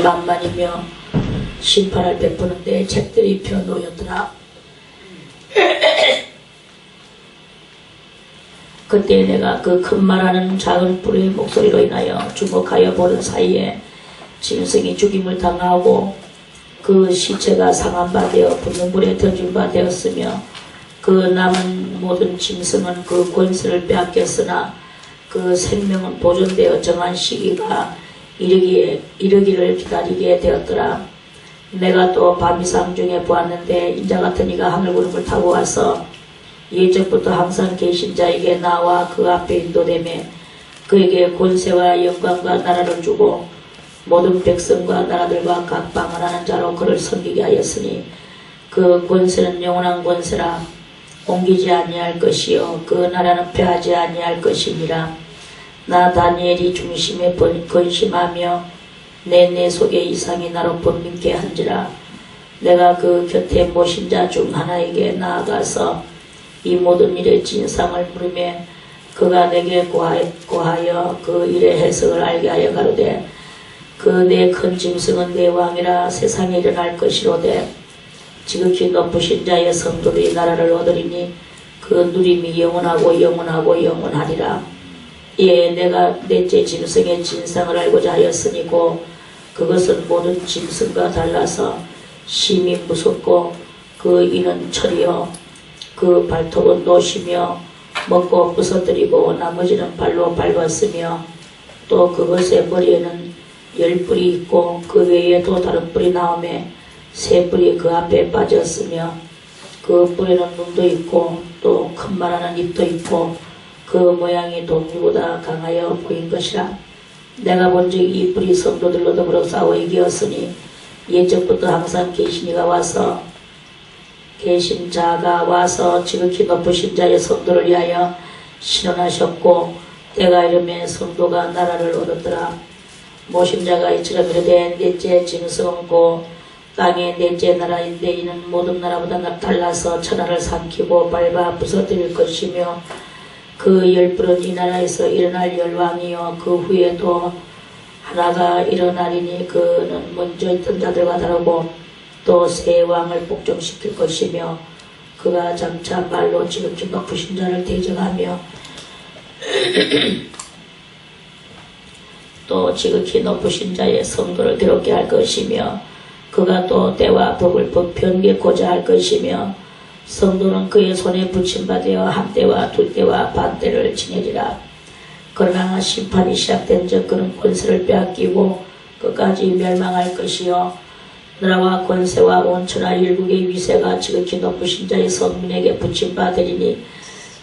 만만이며 심판을 베푸는데 책들이 펴 놓였더라. 그때 내가 그 큰 말하는 작은 뿔의 목소리로 인하여 주목하여 보는 사이에 짐승이 죽임을 당하고 그 시체가 상한 바 되어 붙는 불에 던진 바 되었으며 그 남은 모든 짐승은 그 권세를 빼앗겼으나 그 생명은 보존되어 정한 시기가 이르기를 기다리게 되었더라. 내가 또 밤이상 중에 보았는데 인자 같은 이가 하늘구름을 타고 와서 예적부터 항상 계신 자에게 나와 그 앞에 인도되며 그에게 권세와 영광과 나라를 주고 모든 백성과 나라들과 각 방언하는 자로 그를 섬기게 하였으니 그 권세는 영원한 권세라. 옮기지 아니할 것이요 그 나라는 패하지 아니할 것이니라. 나 다니엘이 중심에 근심하며 내 속에 이상이 나로 번민케 한지라. 내가 그 곁에 모신 자 중 하나에게 나아가서 이 모든 일의 진상을 물으며 그가 내게 고하여 그 일의 해석을 알게 하여 가로되 그 내 큰 짐승은 내 왕이라 세상에 일어날 것이로되 지극히 높으신 자의 성도들이 나라를 얻으리니 그 누림이 영원하고 영원하고 영원하리라. 예, 내가 넷째 짐승의 진상을 알고자 하였으니고 그것은 모든 짐승과 달라서 심히 무섭고 그 이는 철이요 그 발톱은 노시며 먹고 부서뜨리고 나머지는 발로 밟았으며 또 그것의 머리에는 10뿔이 있고 그 외에 또 다른 뿔이 나오며 3뿔이 그 앞에 빠졌으며 그 뿔에는 눈도 있고 또 큰 말하는 입도 있고 그 모양이 동물보다 강하여 보인 것이라. 내가 본즉 이 뿔이 성도들로 더불어 싸워 이기었으니 예적부터 항상 계신 자가 와서 지극히 높으신 자의 성도를 위하여 신원하셨고 때가 이르매 성도가 나라를 얻었더라. 모신 자가 이처럼 이르되 넷째 짐승은 고 땅의 넷째 나라인데 이는 모든 나라보다 달라서 천하를 삼키고 밟아 부서뜨릴 것이며 그 10뿔은 이 나라에서 일어날 열왕이요 그 후에 또 하나가 일어나리니 그는 먼저 있던 자들과 다르고 또 새 왕을 복종시킬 것이며 그가 장차 말로 지극히 높으신 자를 대적하며 또 지극히 높으신 자의 성도를 괴롭게 할 것이며 그가 또 때와 법을 변개고자 할 것이며 성도는 그의 손에 붙임받아 한 때와 두 때와 반 때를 지내리라. 그러나 심판이 시작된 즉 그는 권세를 빼앗기고 끝까지 멸망할 것이요 나라와 권세와 온 천하 일국의 위세가 지극히 높으신 자의 성민에게 붙임받으리니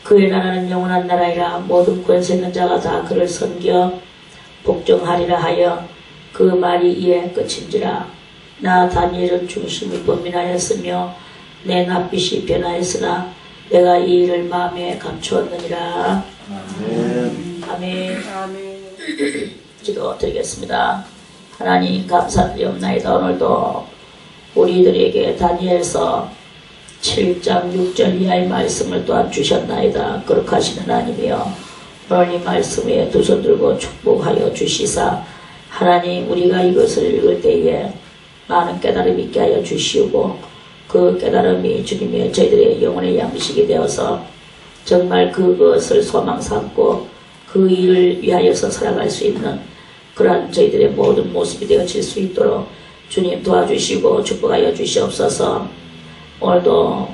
그의 나라는 영원한 나라이라. 모든 권세 있는 자가 다 그를 섬겨 복종하리라 하여 그 말이 이에 끝인지라. 나 다니엘은 중심이 번민하였으며 내 낯빛이 변하였으나 내가 이 일을 마음에 감추었느니라. 아멘. 아멘. 기도 드리겠습니다. 하나님 감사드리옵나이다. 오늘도 우리들에게 다니엘서 7장 6절 이하의 말씀을 또한 주셨나이다. 거룩하신 하나님이여 오늘 이 말씀 위에 두 손 들고 축복하여 주시사 하나님 우리가 이것을 읽을 때에 많은 깨달음이 있게 하여 주시고 그 깨달음이 주님의 저희들의 영혼의 양식이 되어서 정말 그것을 소망 삼고 그 일을 위하여서 살아갈 수 있는 그러한 저희들의 모든 모습이 되어질 수 있도록 주님 도와주시고 축복하여 주시옵소서. 오늘도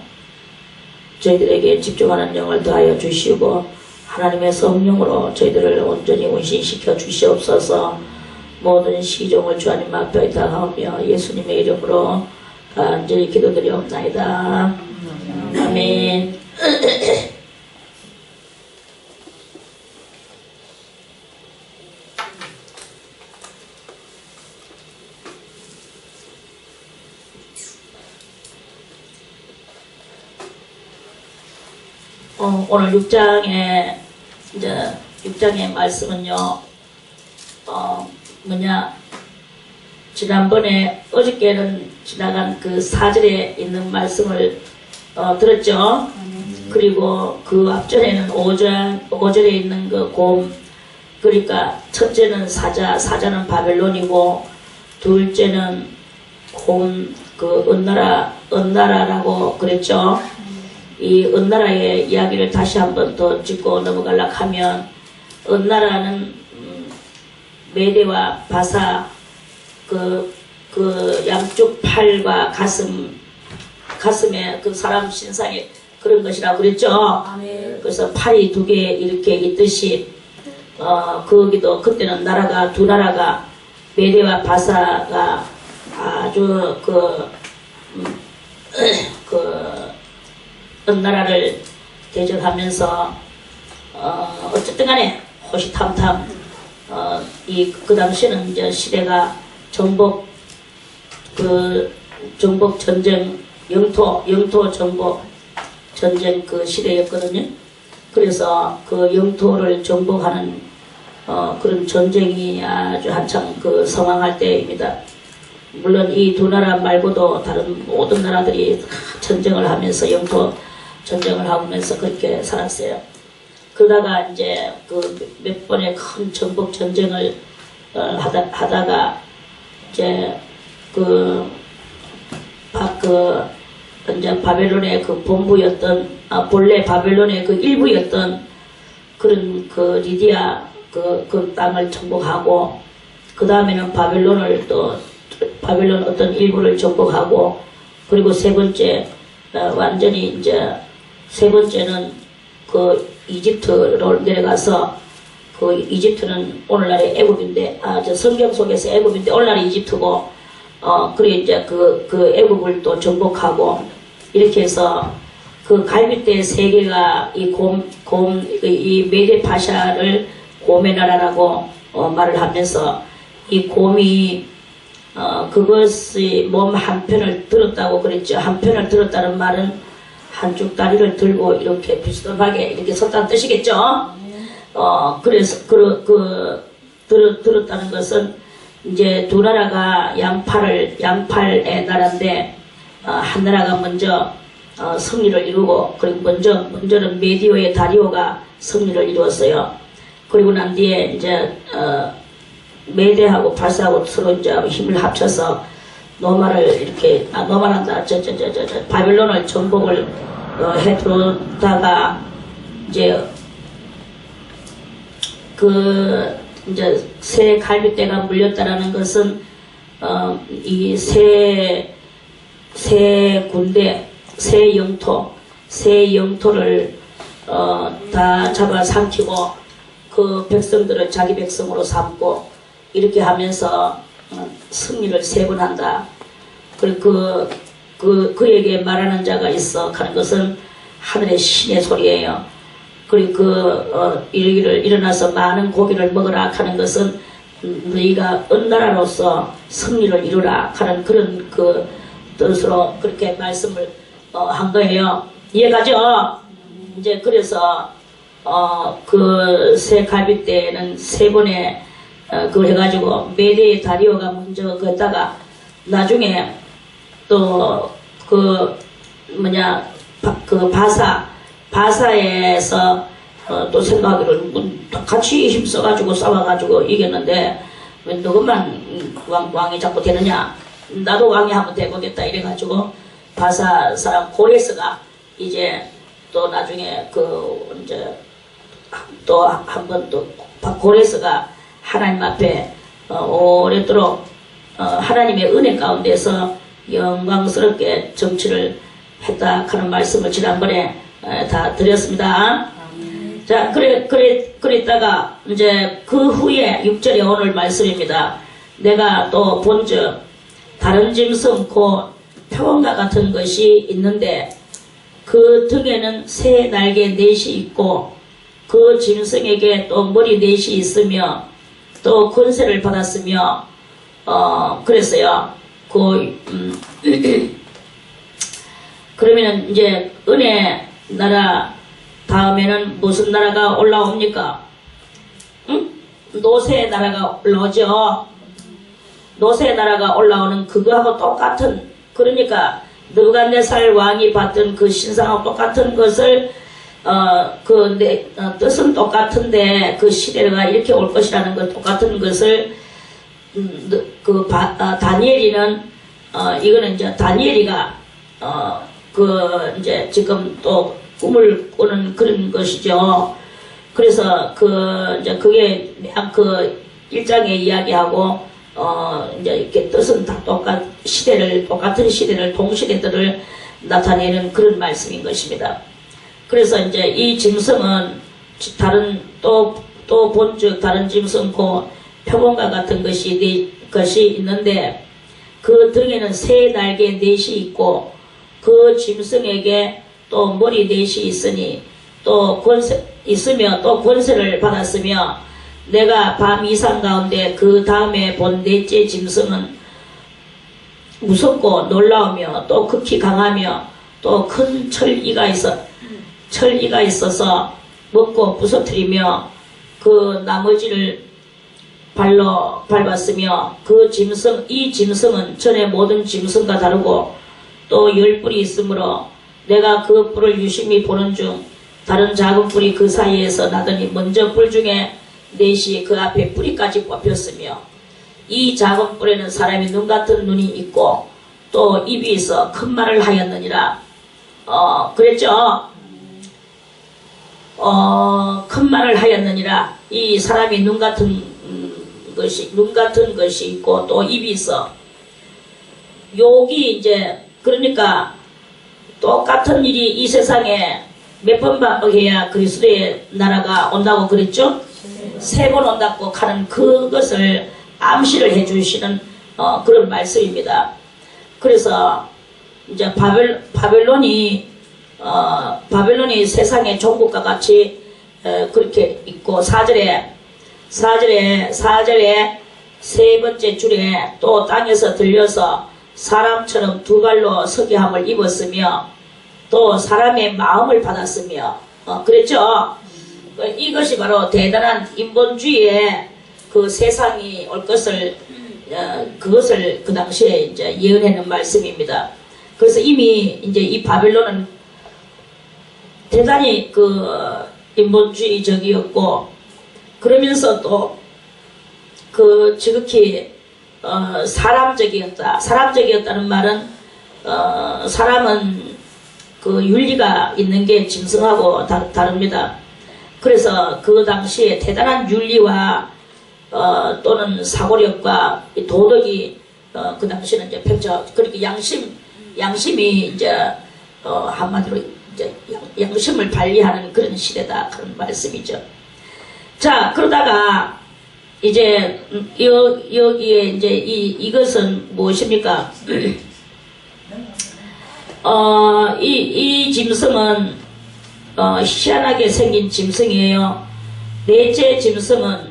저희들에게 집중하는 영을 더하여 주시고 하나님의 성령으로 저희들을 온전히 운신시켜 주시옵소서. 모든 시종을 주님 앞에 다하며 예수님의 이름으로 간절히 기도드리옵나이다. 아멘. 오늘 6장의 말씀은요, 지난번에 어저께는 지나간 그 4절에 있는 말씀을 들었죠. 그리고 그 앞전에는 5절에 있는 그 곰, 그러니까 첫째는 사자는 바벨론이고 둘째는 그 은나라라고 그랬죠. 이 은나라의 이야기를 다시 한번 더 짚고 넘어가려고 하면, 은나라는 메대와 바사 그 양쪽 팔과 가슴에 그 사람 신상이 그런 것이라고 그랬죠. 그래서 팔이 두 개 이렇게 있듯이 거기도 그때는 나라가 두 나라가 메대와 바사가 아주 은나라를 대적하면서 어쨌든 간에 호시탐탐 그 당시에는 이제 시대가 정복 전쟁 영토 정복 전쟁 그 시대였거든요. 그래서 그 영토를 정복하는 그런 전쟁이 아주 한창 그 성황할 때입니다. 물론 이 두 나라 말고도 다른 모든 나라들이 전쟁을 하면서 영토 전쟁을 하면서 그렇게 살았어요. 그러다가 이제 그 몇 번의 큰 정복 전쟁을 하다가 이제 이제 바벨론의 그 본부였던 본래 바벨론의 그 일부였던 그런 그 리디아 그 땅을 정복하고, 그 다음에는 바벨론 어떤 일부를 정복하고, 그리고 세 번째 완전히 이제 세 번째는 그 이집트로 내려가서, 그 이집트는 오늘날의 애굽인데 저 성경 속에서 애굽인데 오늘날의 이집트고, 그리고 이제 그 애굽을 또 정복하고, 이렇게 해서 그 갈빗대 세 개가 이 메데 파샤를 곰의 나라라고 말을 하면서, 이 곰이 그것이 몸 한편을 들었다고 그랬죠. 한편을 들었다는 말은 한쪽 다리를 들고 이렇게 비스듬하게 이렇게 섰다는 뜻이겠죠. 그래서 들었다는 것은 이제 두 나라가 양팔의 나라인데, 한 나라가 먼저 승리를 이루고, 그리고 먼저는 메디오의 다리오가 승리를 이루었어요. 그리고 난 뒤에 이제 메대하고 바사하고 서로 이제 힘을 합쳐서 노마를 이렇게 노마란다 바벨론을 정복을 해 들어오다가, 이제 이제 새 갈빗대가 물렸다라는 것은 이 새 군대, 새 영토를 다 잡아삼키고 그 백성들을 자기 백성으로 삼고, 이렇게 하면서 승리를 세 번 한다. 그리고 그에게 말하는 자가 있어 하는 것은 하늘의 신의 소리예요. 그리고 이르기를 일어나서 많은 고기를 먹으라 하는 것은 너희가 은나라로서 승리를 이루라 하는 그런 그 뜻으로 그렇게 말씀을 한 거예요. 이해가죠? 이제 그래서 그 새 갈빗대는 세 번에 그걸 해가지고 메대의 다리오가 먼저 걷다가, 나중에 또 그 바사에서 또 생각하기를 같이 힘써가지고 싸워가지고 이겼는데 왜 너것만 왕이 자꾸 되느냐, 나도 왕이 한번 돼보겠다 이래가지고 바사 사람 고레스가 이제 또 나중에 이제 또 한 번 또 고레스가 하나님 앞에 오랫도록 하나님의 은혜 가운데서 영광스럽게 정치를 했다 하는 말씀을 지난번에 다 드렸습니다. 자, 그랬다가 이제 그 후에 6절에 오늘 말씀입니다. 내가 또 본즉 다른 짐승 곧 표범과 같은 것이 있는데, 그 등에는 새 날개 넷이 있고, 그 짐승에게 또 머리 넷이 있으며 또 권세를 받았으며, 그랬어요. 그러면은 이제 은혜 나라 다음에는 무슨 나라가 올라옵니까? 응? 노새 나라가 올라오죠. 노새 나라가 올라오는 그거하고 똑같은, 그러니까 느부갓네살 왕이 받던 그 신상하고 똑같은 것을 뜻은 똑같은데 그 시대가 이렇게 올 것이라는 것, 똑같은 것을 다니엘이는 이거는 이제 다니엘이가 이제 지금 또 꿈을 꾸는 그런 것이죠. 그래서 이제 그게 그 1장에 이야기하고 이제 이렇게 뜻은 다 똑같은 시대를 동시대들을 나타내는 그런 말씀인 것입니다. 그래서 이제 이 짐승은 다른 또 본즉 다른 짐승 표범과 같은 것이 있는데 그 등에는 새 날개 넷이 있고 그 짐승에게 또 머리 넷이 있으며 또 권세를 받았으며 내가 밤 이상 가운데 그 다음에 본 넷째 짐승은 무섭고 놀라우며 또 극히 강하며 또 큰 철이가 있어서 먹고 부서뜨리며 그 나머지를 발로 밟았으며 이 짐승은 전에 모든 짐승과 다르고 또 10뿔이 있으므로 내가 그 뿔을 유심히 보는 중 다른 작은 뿔이 그 사이에서 나더니 먼저 뿔 중에 넷이 그 앞에 뿌리까지 뽑혔으며 이 작은 뿔에는 사람의 눈 같은 눈이 있고 또 입이 있어 큰 말을 하였느니라. 그랬죠? 큰 말을 하였느니라. 이 사람이 눈 같은 것이 있고 또 입이 있어. 욕이 이제 그러니까 똑같은 일이 이 세상에 몇 번 해야 그리스도의 나라가 온다고 그랬죠? 3번 온다고 하는 그것을 암시를 해주시는 그런 말씀입니다. 그래서 이제 바벨론이 세상의 종국과 같이 그렇게 있고 4절에 세 번째 줄에 또 땅에서 들려서 사람처럼 두 발로 서게 함을 입었으며 또 사람의 마음을 받았으며 그랬죠. 이것이 바로 대단한 인본주의의 그 세상이 올 것을 그것을 그 당시에 이제 예언하는 말씀입니다. 그래서 이미 이제 이 바벨론은 대단히 그 인본주의적이었고 그러면서 또 그 지극히 사람적이었다는 말은 사람은 그 윤리가 있는 게 짐승하고 다릅니다. 그래서 그 당시에 대단한 윤리와 또는 사고력과 도덕이 그 당시에는 이제 그렇게 양심이 이제 한마디로 이제 양심을 발휘하는 그런 시대다 그런 말씀이죠. 자, 그러다가 이제 여기에 이제 이것은 무엇입니까? 이 짐승은 희한하게 생긴 짐승이에요. 넷째 짐승은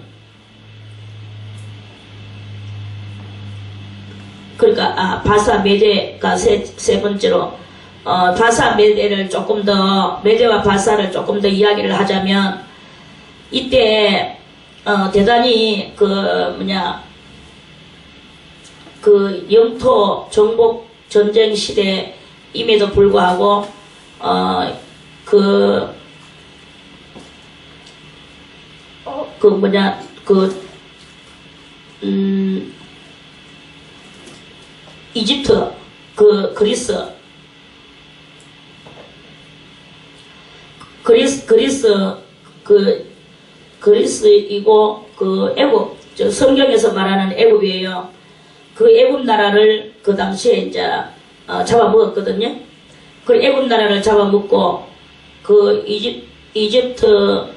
그러니까 바사 메대가 세 번째로 바사 메대를 조금 더 메대와 바사를 조금 더 이야기를 하자면 이때 대단히 그 영토 정복 전쟁 시대임에도 불구하고 이집트 그리스이고 그 애굽 성경에서 말하는 애굽이에요. 그 애굽 나라를 그 당시에 이제 잡아먹었거든요. 그 애굽 나라를 잡아먹고 그 이집트에는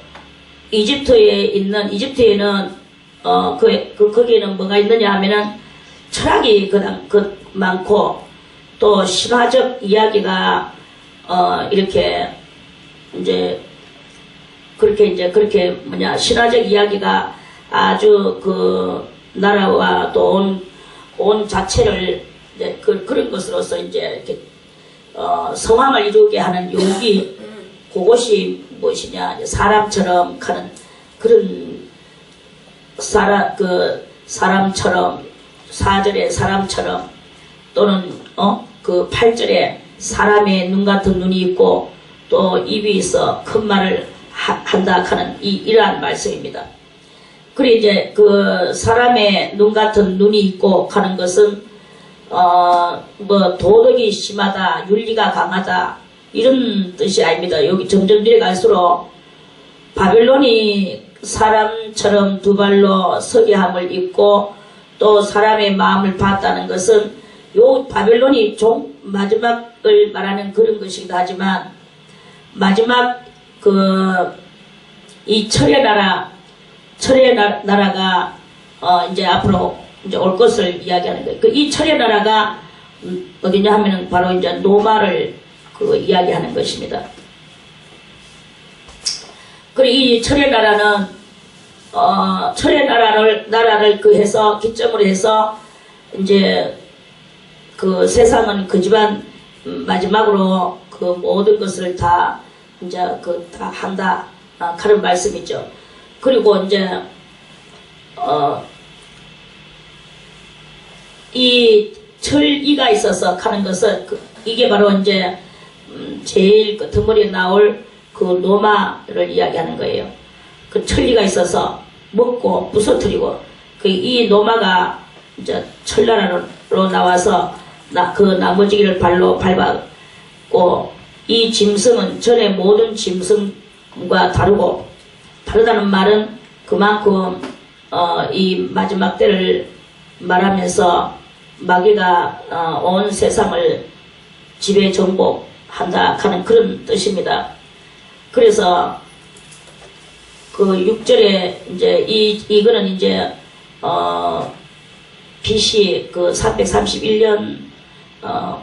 거기에는 뭐가 있느냐 하면은 철학이 많고 또 신화적 이야기가 이렇게 그렇게 신화적 이야기가 아주 그 나라와 또 온 자체를 이제 그런 것으로서 이제 이렇게 성황을 이루게 하는 욕이 그것이 무엇이냐 사람처럼 하는 그런 사람처럼 4절에 사람처럼 또는 그 8절에 사람의 눈 같은 눈이 있고 또 입이 있어 큰 말을 한다 하는 이러한 말씀입니다. 그래 이제 그 사람의 눈 같은 눈이 있고 하는 것은 뭐 도덕이 심하다, 윤리가 강하다 이런 뜻이 아닙니다. 여기 점점 내려갈수록 바벨론이 사람처럼 두 발로 서기함을 입고 또 사람의 마음을 봤다는 것은 요 바벨론이 마지막을 말하는 그런 것이기도 하지만 마지막 이 철의 나라가 이제 앞으로 이제 올 것을 이야기하는 거예요. 이 철의 나라가 어디냐 하면은 바로 이제 노마를 이야기하는 것입니다. 그리고 이 철의 나라는 철의 나라를 해서 기점으로 해서 이제 그 세상은 그 집안 마지막으로 그 모든 것을 다 이제 다 한다 그런 말씀이죠. 그리고 이제 이 철이가 있어서 하는 것은 이게 바로 이제 제일 그 덩어리에 나올 그 노마를 이야기하는 거예요. 그 천리가 있어서 먹고 부서뜨리고 이 노마가 이제 철나라로 나와서 그 나머지를 발로 밟았고 이 짐승은 전의 모든 짐승과 다르다는 말은 그만큼 이 마지막 때를 말하면서 마귀가 온 세상을 지배 정복한다 하는 그런 뜻입니다. 그래서 그 6절에 이제 이거는 이제 BC 그 331년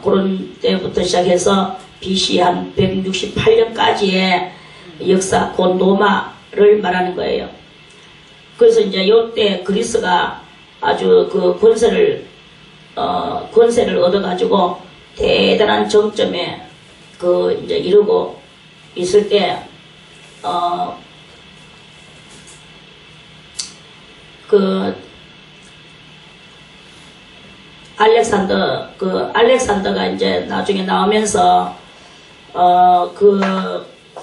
그런 때부터 시작해서 BC 한 168년까지의 역사 곧 노마를 말하는 거예요. 그래서 이제 요때 그리스가 아주 그 권세를 얻어가지고 대단한 정점에 이제 이르고 있을 때 알렉산더가 이제 나중에 나오면서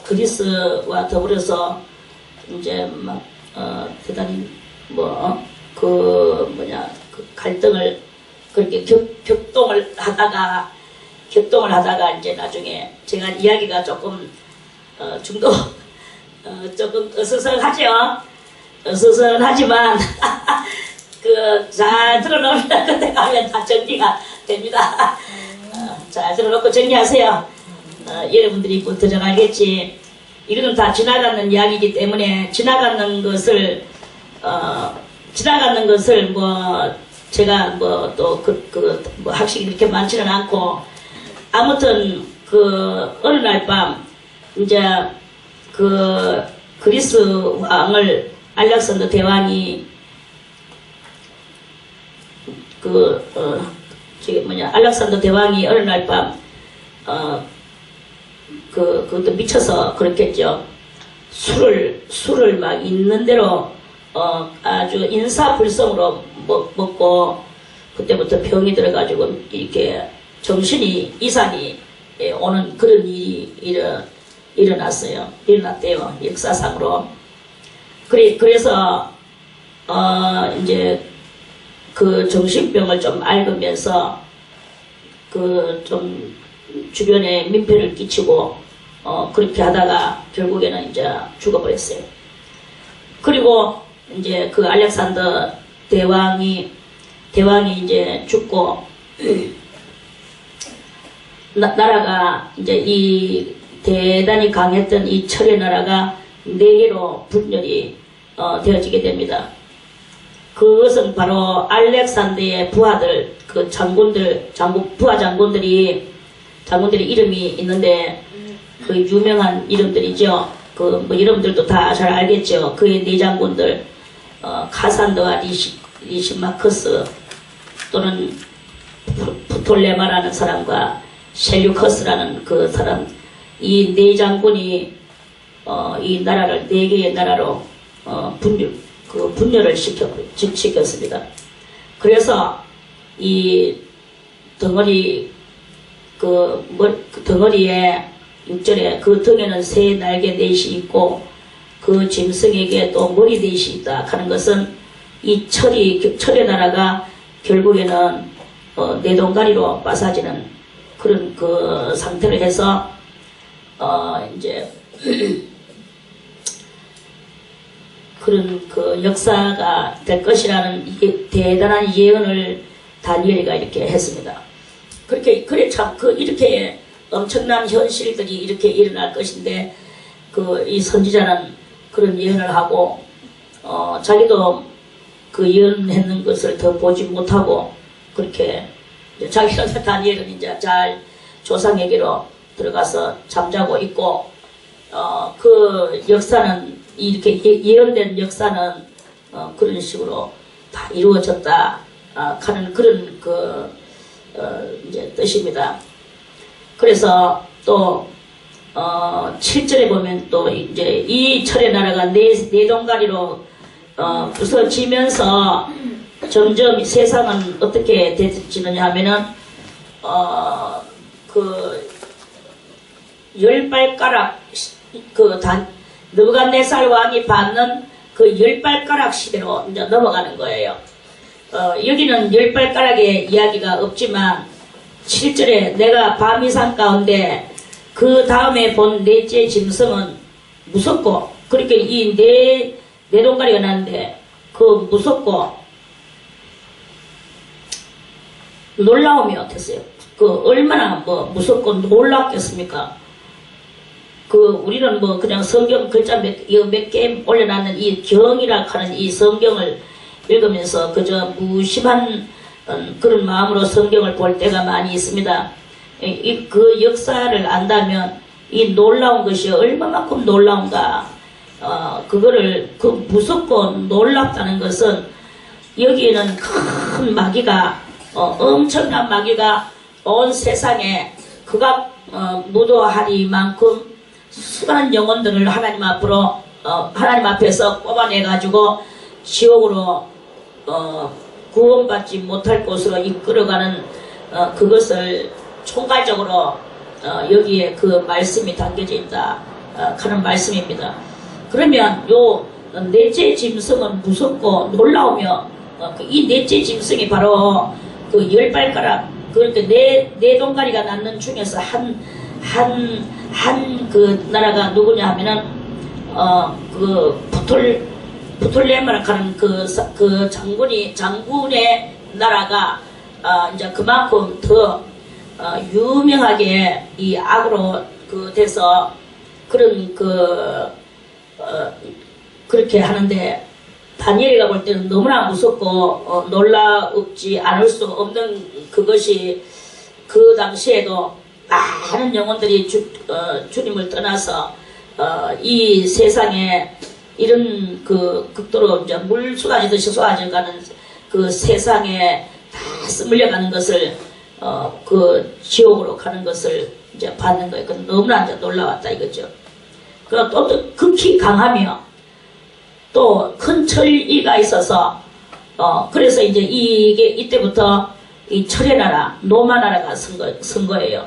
그리스와 더불어서 이제 막 대단히 갈등을 그렇게 격동을 하다가 이제 나중에 제가 이야기가 조금 조금 어수선하지만 잘 들어놓으면 그때 가면 다 정리가 됩니다. 잘 들어놓고 정리하세요. 여러분들이 뭐 더 잘 알겠지. 이거는 다 지나가는 이야기이기 때문에 지나가는 것을 뭐 제가 뭐 또 뭐 학식이 그렇게 많지는 않고 아무튼 어느 날 밤 이제 그리스 왕을 알렉산더 대왕이 알렉산더 대왕이 어느 날 밤 그것도 미쳐서 그렇겠죠. 술을 막 있는 대로 아주 인사불성으로 먹고 그때부터 병이 들어가지고 이렇게 정신이 이상이 오는 그런 일이 일어났대요. 역사상으로. 그래서 이제 그 정신병을 좀 앓으면서 좀 주변에 민폐를 끼치고 그렇게 하다가 결국에는 이제 죽어버렸어요. 그리고 이제 그 알렉산더 대왕이 이제 죽고 나라가 이제 이 대단히 강했던 이 철의 나라가 4개로 분열이 되어지게 됩니다. 그것은 바로 알렉산더의 부하들, 부하 장군들이 이름이 있는데 그 유명한 이름들이죠. 뭐 이름들도 다 잘 알겠죠. 그의 4장군들 카산더와 리시마커스 또는 프톨레마라는 사람과 셀류커스라는 그 사람, 이 4장군이 이 나라를 4개의 나라로 분열을 시켰습니다. 그래서 이 덩어리에 6절에 그 등에는 새 날개 넷이 있고 그 그 짐승에게 또 머리 대신 있다 하는 것은 이 철의 나라가 결국에는 내동가리로 빠사지는 그런 그 상태를 해서 이제 그런 그 역사가 될 것이라는 대단한 예언을 다니엘이가 이렇게 했습니다. 그래 참 이렇게 엄청난 현실들이 이렇게 일어날 것인데 이 선지자는 그런 예언을 하고 자기도 그 예언했는 것을 더 보지 못하고 그렇게 자기는 다니엘은 이제 잘 조상에게로 들어가서 잠자고 있고 그 역사는 이렇게 예언된 역사는 그런 식으로 다 이루어졌다 하는 그런 이제 뜻입니다. 그래서 또 7절에 보면 또 이제 이 철의 나라가 네 동가리로 부서지면서 점점 세상은 어떻게 되지느냐 하면은 그 10발가락 느부갓네살 왕이 받는 그 10발가락 시대로 이제 넘어가는 거예요. 여기는 10발가락의 이야기가 없지만 7절에 내가 밤이상 가운데 그 다음에 본 넷째 짐승은 무섭고 그렇게 이 네 동가리가 나는데 그 무섭고 놀라움이 어땠어요? 얼마나 무섭고 놀랍겠습니까? 우리는 그냥 성경 글자 몇 개 올려놨는 이 경이라 하는 이 성경을 읽으면서 그저 무심한 그런 마음으로 성경을 볼 때가 많이 있습니다. 그 역사를 안다면 이 놀라운 것이 얼마만큼 놀라운가, 그거를 무섭고 놀랍다는 것은 여기에는 큰 마귀가 엄청난 마귀가 온 세상에 극악 무도하리만큼 수많은 영혼들을 하나님 앞에서 뽑아내가지고 지옥으로 구원받지 못할 곳으로 이끌어가는 그것을 총괄적으로 여기에 그 말씀이 담겨져 있다 하는 말씀입니다. 그러면 요 넷째 짐승은 무섭고 놀라우며 이 넷째 짐승이 바로 그 10발가락 그러니까 네 동가리가 낳는 중에서 그 나라가 누구냐 하면은 부톨레마라 하는 그 장군의 나라가 이제 그만큼 더 유명하게 이 악으로 돼서 그런 그렇게 하는데 다니엘이가 볼 때는 너무나 무섭고 놀라up지 않을 수 없는 그것이 그 당시에도 많은 영혼들이 주님을 떠나서 이 세상에 이런 극도로 이제 물 쏟아지듯이 쏟아져가는 그 세상에 다 스물려가는 것을 지옥으로 가는 것을 이제 받는 거예요. 그건 너무나 이제 놀라웠다 이거죠. 또 극히 강하며 또 큰 철이가 있어서 그래서 이제 이때부터 이 철의 나라 노마 나라가 선 거예요.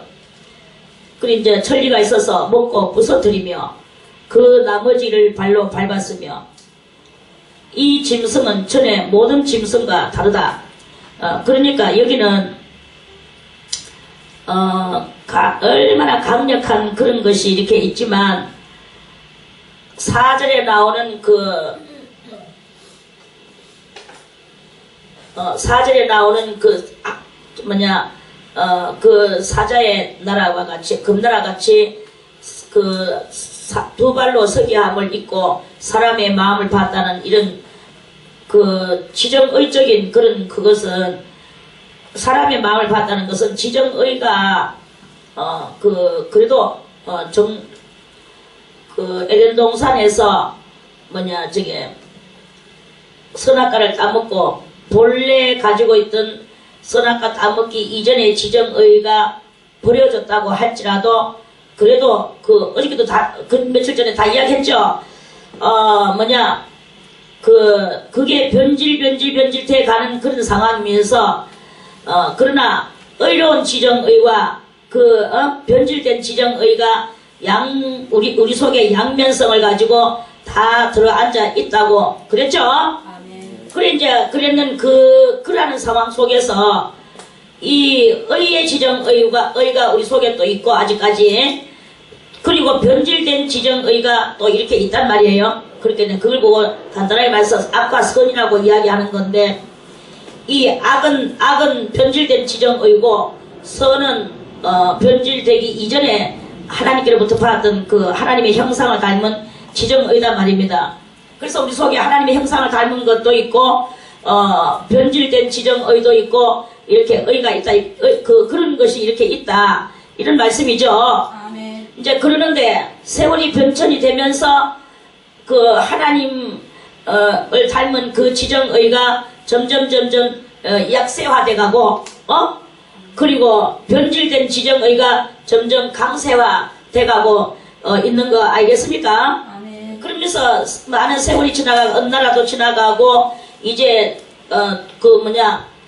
그리고 이제 천리가 있어서 먹고 부서뜨리며 그 나머지를 발로 밟았으며 이 짐승은 전에 모든 짐승과 다르다. 그러니까 여기는 얼마나 강력한 그런 것이 이렇게 있지만 4절에 나오는 4절에 나오는 그 사자의 나라와 같이 금나라 같이 두 발로 서기함을 입고 사람의 마음을 봤다는 이런 지정의적인 그것은 사람의 마음을 봤다는 것은 지정의가 그래도 에덴 동산에서 선악과를 따먹고 본래 가지고 있던 선악과 따먹기 이전의 지정의가 버려졌다고 할지라도 그래도 어저께도 며칠 전에 다 이야기했죠. 그게 변질돼 가는 그런 상황이면서 그러나 의로운 지정의와 변질된 지정의가 우리 속에 양면성을 가지고 다 들어앉아 있다고 그랬죠? 아멘. 그래 이제 그랬는 그라는 상황 속에서 이 의의 지정의가 우리 속에 또 있고 아직까지 그리고 변질된 지정의가 또 이렇게 있단 말이에요. 그렇게 그걸 보고 간단하게 말해서 악과 선이라고 이야기하는 건데 이 악은 변질된 지정의고 선은 변질되기 이전에 하나님께로부터 받았던 그 하나님의 형상을 닮은 지정의단 말입니다. 그래서 우리 속에 하나님의 형상을 닮은 것도 있고 변질된 지정의도 있고 이렇게 의가 있다. 그런 것이 이렇게 있다. 이런 말씀이죠. 아멘. 이제 그러는데 세월이 변천이 되면서 그 하나님을 닮은 그 지정의가 점점 약세화돼 가고 그리고 변질된 지정의가 점점 강세화돼 가고 있는 거 알겠습니까? 아멘. 그러면서 많은 세월이 지나가고 어느 나라도 지나가고 이제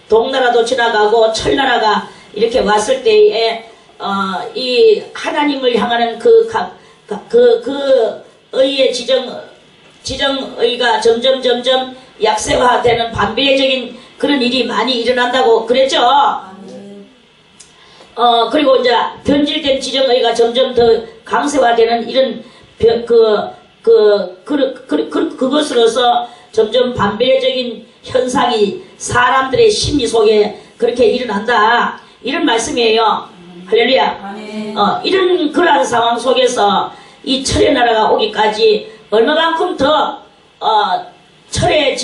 동나라도 지나가고 철나라가 이렇게 왔을 때에 이 하나님을 향하는 그 의의 지정의가 점점 약세화되는 반비례적인 그런 일이 많이 일어난다고 그랬죠. 아멘. 그리고 이제 변질된 지정의가 점점 더 강세화되는 이런 그것으로서 점점 반비례적인 현상이 사람들의 심리 속에 그렇게 일어난다. 이런 말씀이에요. 할렐루야. 아멘. 이런 그러한 상황 속에서 이 철의 나라가 오기까지 얼마만큼 더 철의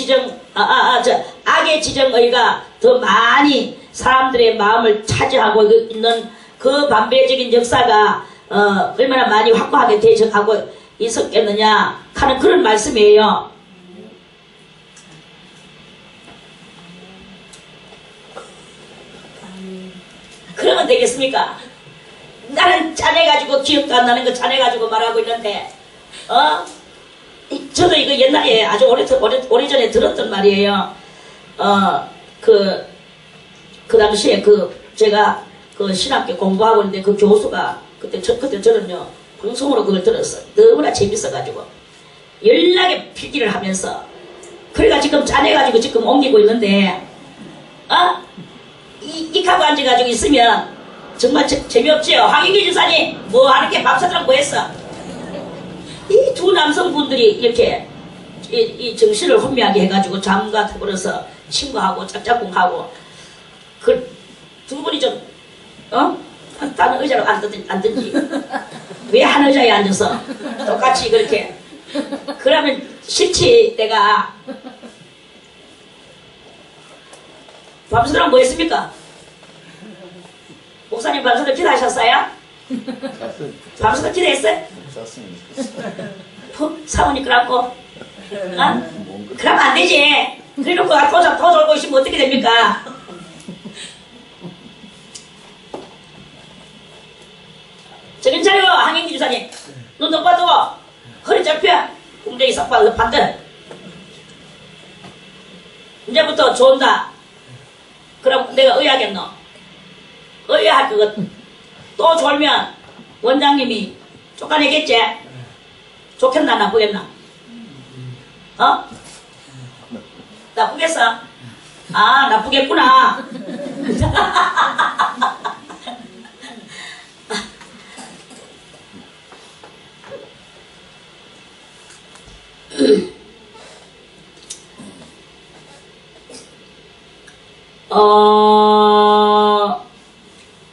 악의 지정의가 더 많이 사람들의 마음을 차지하고 있는 그 반비례적인 역사가 얼마나 많이 확고하게 대적하고 있었겠느냐 하는 그런 말씀이에요. 그러면 되겠습니까? 나는 짠해가지고 기억도 안 나는 거 짠해가지고 말하고 있는데 저도 이거 옛날에 아주 오래전에 들었던 말이에요. 그 당시에 제가 그 신학교 공부하고 있는데 그 교수가 그때 저는요 방송으로 그걸 들었어요. 너무나 재밌어가지고 연락에 필기를 하면서 그래가 지금 짠해가지고 지금 옮기고 있는데 익하고 앉아가지고 있으면 정말 재미없지요. 황인기 집사님 뭐 하는게 밤새도록 뭐 했어? 이 두 남성분들이 이렇게 이 정신을 혼미하게 해가지고 잠과 더불어서 친구하고 짝짝꿍하고 그 두 분이 좀 다른 의자로 앉든지 왜 한 의자에 앉아서 똑같이 그렇게 그러면 싫지. 내가 밤새도록 뭐 했습니까? 목사님 밤새도록 기도하셨어요? 밤새도록 기도했어요? 사모님 그래갖고 그러면 안 되지. 그래놓고 더 졸고 있으면 어떻게 됩니까? 정신 차려 황인기 주사님. 눈 똑바로 뜨고 허리 짧혀 웅덩이 싹 빠져 반대. 이제부터 좋은다. 그럼 내가 의하겠노? 의할 그것 또 졸면 원장님이 쫓아내겠지? 좋겠나 나쁘겠나? 나쁘겠어? 나쁘겠구나.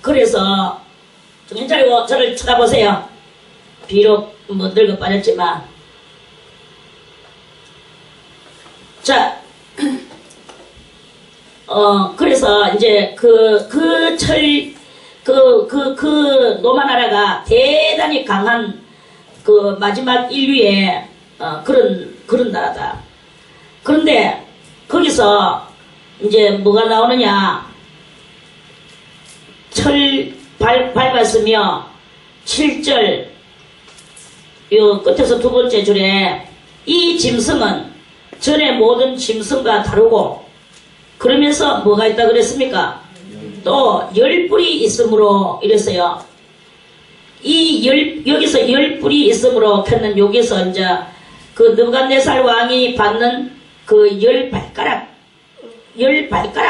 그래서 정신 차리고 저를 쳐다보세요. 비록 뭐 늙어 빠졌지만 자 그래서 이제 그 노마나라가 대단히 강한 그 마지막 인류의 그런 나라다. 그런데 거기서 이제 뭐가 나오느냐? 철 밟았으며 7절 요 끝에서 두 번째 줄에 이 짐승은 전의 모든 짐승과 다르고 그러면서 뭐가 있다 그랬습니까? 또 10뿔이 있으므로 이랬어요. 여기서 10뿔이 있으므로 켰는 여기서 이제 그 느부갓네살 왕이 받는 그 열 발가락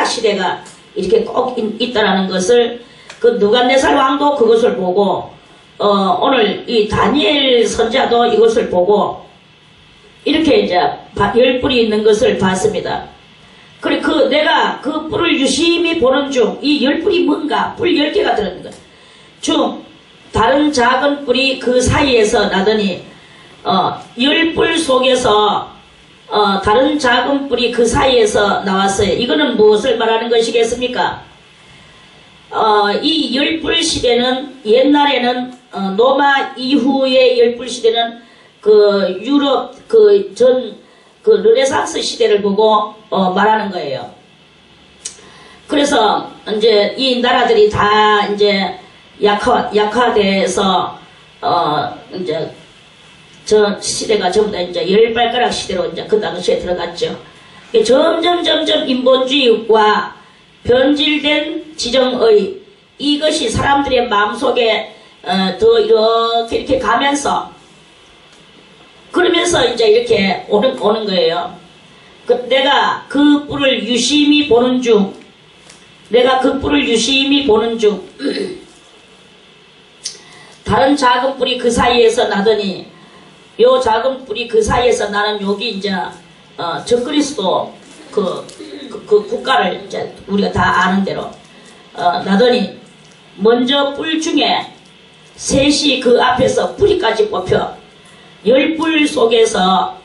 시대가 이렇게 꼭 있다라는 것을 그 느부갓네살 왕도 그것을 보고 오늘 이 다니엘 선자도 이것을 보고 이렇게 이제 열 뿔이 있는 것을 봤습니다. 그래 내가 그 뿔을 유심히 보는 중 이 열 뿔이 뭔가 뿔 10개가 들어있는 거야. 중 다른 작은 뿔이 그 사이에서 나더니 열 뿔 속에서 다른 작은 뿔이 그 사이에서 나왔어요. 이거는 무엇을 말하는 것이겠습니까? 이 열뿔 시대는 옛날에는 로마 이후의 열뿔 시대는 그 유럽 그 르네상스 시대를 보고 말하는 거예요. 그래서 이제 이 나라들이 다 이제 약화돼서 이제 저 시대가 전부 다 이제 열 발가락 시대로 이제 그 당시에 들어갔죠. 점점 인본주의와 변질된 지정의 이것이 사람들의 마음속에 더 이렇게 가면서 그러면서 이제 이렇게 오는 거예요. 내가 그 뿔을 유심히 보는 중 다른 작은 뿔이 그 사이에서 나더니 요 작은 뿔이 그 사이에서 나는 여기 이제 적그리스도 그 국가를 이제 우리가 다 아는 대로 나더니 먼저 뿔 중에 셋이 그 앞에서 뿌리까지 뽑혀 열 뿔 속에서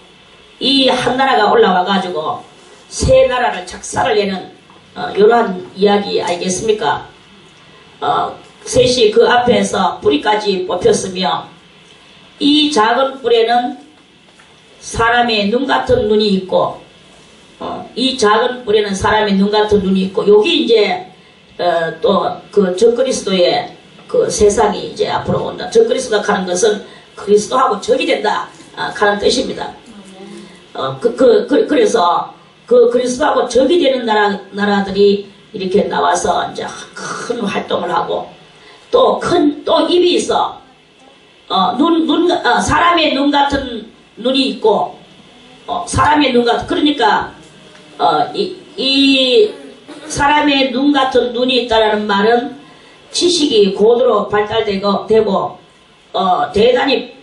이 한 나라가 올라와 가지고 세 나라를 작살을 내는 이러한 이야기 알겠습니까? 셋이 그 앞에서 뿌리까지 뽑혔으며 이 작은 뿔에는 사람의 눈 같은 눈이 있고 이 작은 뿔에는 사람의 눈 같은 눈이 있고 여기 이제 또 그 적그리스도의 그 세상이 이제 앞으로 온다. 적그리스도가 가는 것은 그리스도하고 적이 된다 가는 뜻입니다. 그래서 그 그리스도하고 적이 되는 나라들이 이렇게 나와서 이제 큰 활동을 하고 또 입이 있어. 사람의 눈 같은 눈이 있고, 사람의 눈 같은, 그러니까, 이 사람의 눈 같은 눈이 있다라는 말은 지식이 고도로 발달되고, 대단히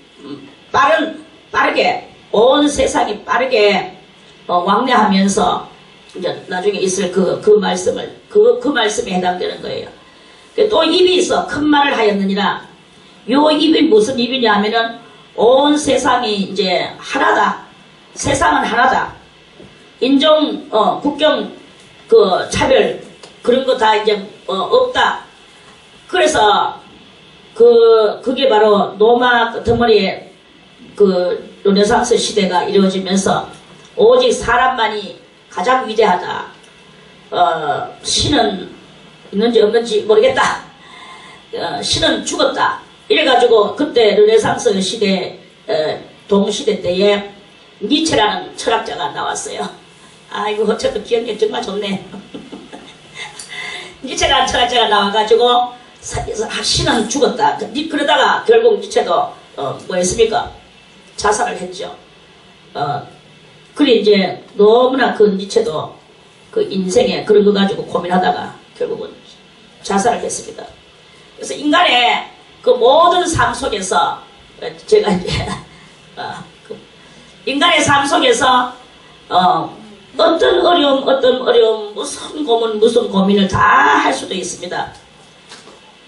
빠르게, 온 세상이 빠르게, 왕래하면서, 이제 나중에 있을 그 말씀에 해당되는 거예요. 또 입이 있어. 큰 말을 하였느니라. 요 입이 무슨 입이냐 하면은 온 세상이 이제 하나다. 세상은 하나다. 인종, 국경, 차별, 그런 거 다 이제, 없다. 그래서, 그게 바로 로마 덩어리에 르네상스 시대가 이루어지면서 오직 사람만이 가장 위대하다. 신은 있는지 없는지 모르겠다. 신은 죽었다. 이래가지고 그때 르네상스 시대 동시대 때에 니체라는 철학자가 나왔어요. 아이고 어쨌든 기억력 정말 좋네. 니체라는 철학자가 나와가지고 신은 죽었다. 그러다가 결국 니체도 뭐 했습니까? 자살을 했죠. 그래 이제 너무나 그 니체도 그 인생에 그런 거 가지고 고민하다가 결국은 자살을 했습니다. 그래서 인간의 그 모든 삶 속에서 제가 이제 인간의 삶 속에서 어떤 어려움 무슨 고민을 다 할 수도 있습니다.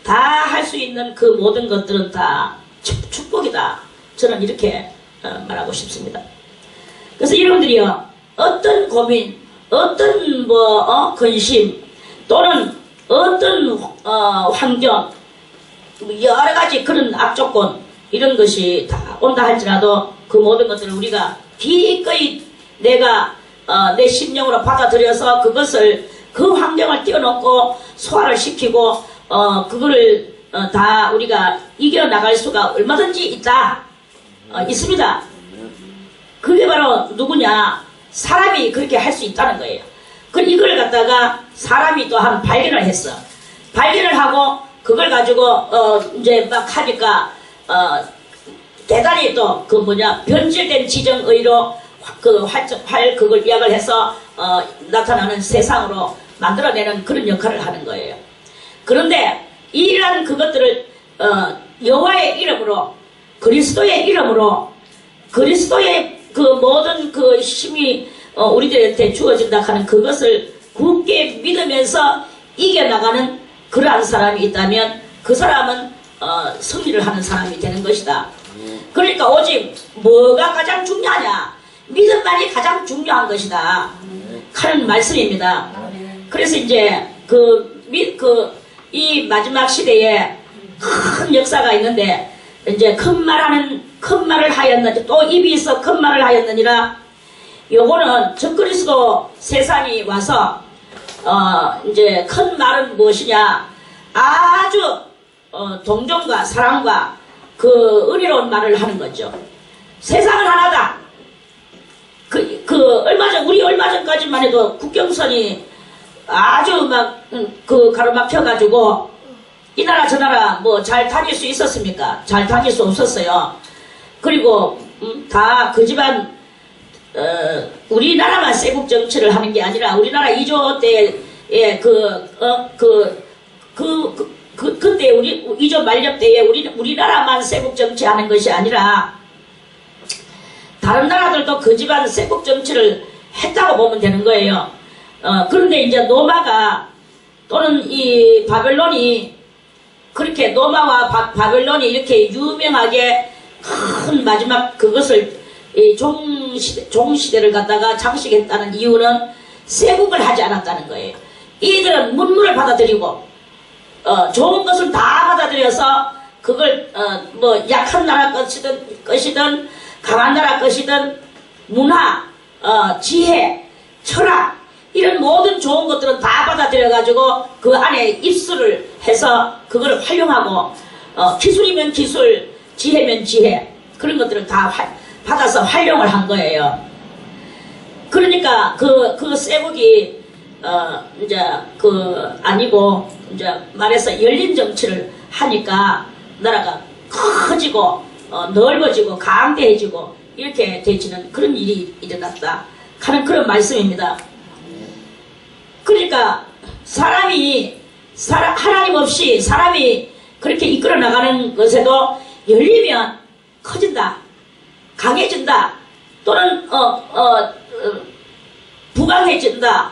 다 할 수 있는 그 모든 것들은 다 축복이다. 저는 이렇게 말하고 싶습니다. 그래서 여러분들이요 어떤 고민, 어떤 근심 또는 어떤 환경 여러 가지 그런 악조건 이런 것이 다 온다 할지라도 그 모든 것들을 우리가 기꺼이 내가 내 심령으로 받아들여서 그것을 그 환경을 띄워놓고 소화를 시키고 그거를 다 우리가 이겨나갈 수가 얼마든지 있다. 있습니다. 그게 바로 누구냐? 사람이 그렇게 할 수 있다는 거예요. 이걸 갖다가 사람이 또 한 발견을 했어. 발견을 하고 그걸 가지고 이제 막 하니까 대단히 또 그 변질된 지정의로 그걸 이야기를 해서 나타나는 세상으로 만들어내는 그런 역할을 하는 거예요. 그런데 이러한 그것들을 여호와의 이름으로 그리스도의 이름으로 그리스도의 그 모든 그 힘이 우리들한테 주어진다 하는 그것을 굳게 믿으면서 이겨나가는 그러한 사람이 있다면 그 사람은 승리를 하는 사람이 되는 것이다. 그러니까 오직 뭐가 가장 중요하냐? 믿음만이 가장 중요한 것이다 하는 말씀입니다. 그래서 이제 이 마지막 시대에 큰 역사가 있는데 이제 큰 말을 하였느니 또 입이 있어 큰 말을 하였느니라. 요거는 적그리스도 세상이 와서 이제 큰 말은 무엇이냐? 아주 동정과 사랑과 그 은혜로운 말을 하는 거죠. 세상은 하나다. 우리 얼마 전까지만 해도 국경선이 아주 가로막혀가지고 이 나라 저 나라 잘 다닐 수 있었습니까? 잘 다닐 수 없었어요. 그리고 다 그 집안 우리나라만 세국 정치를 하는 게 아니라 우리나라 2조 때에 그때 2조 만렵 때에 우리나라만 세국 정치하는 것이 아니라 다른 나라들도 그 집안 세국 정치를 했다고 보면 되는 거예요. 그런데 이제 노마가 또는 이 바벨론이 그렇게 노마와 바벨론이 이렇게 유명하게 큰 마지막 그것을 이 종시대를 갖다가 장식했다는 이유는 세국을 하지 않았다는 거예요. 이들은 문물을 받아들이고 좋은 것을 다 받아들여서 그걸 약한 나라 것이든 강한 나라 것이든 문화, 지혜, 철학 이런 모든 좋은 것들은 다 받아들여가지고 그 안에 입수를 해서 그걸 활용하고 기술이면 기술, 지혜면 지혜 그런 것들을 다 받아서 활용을 한 거예요. 그러니까 그 세국이 이제 아니고 이제 말해서 열린 정치를 하니까 나라가 커지고 넓어지고 강대해지고 이렇게 되지는 그런 일이 일어났다 하는 그런 말씀입니다. 그러니까 하나님 없이 사람이 그렇게 이끌어 나가는 것에도 열리면 커진다, 강해진다, 또는 부강해진다,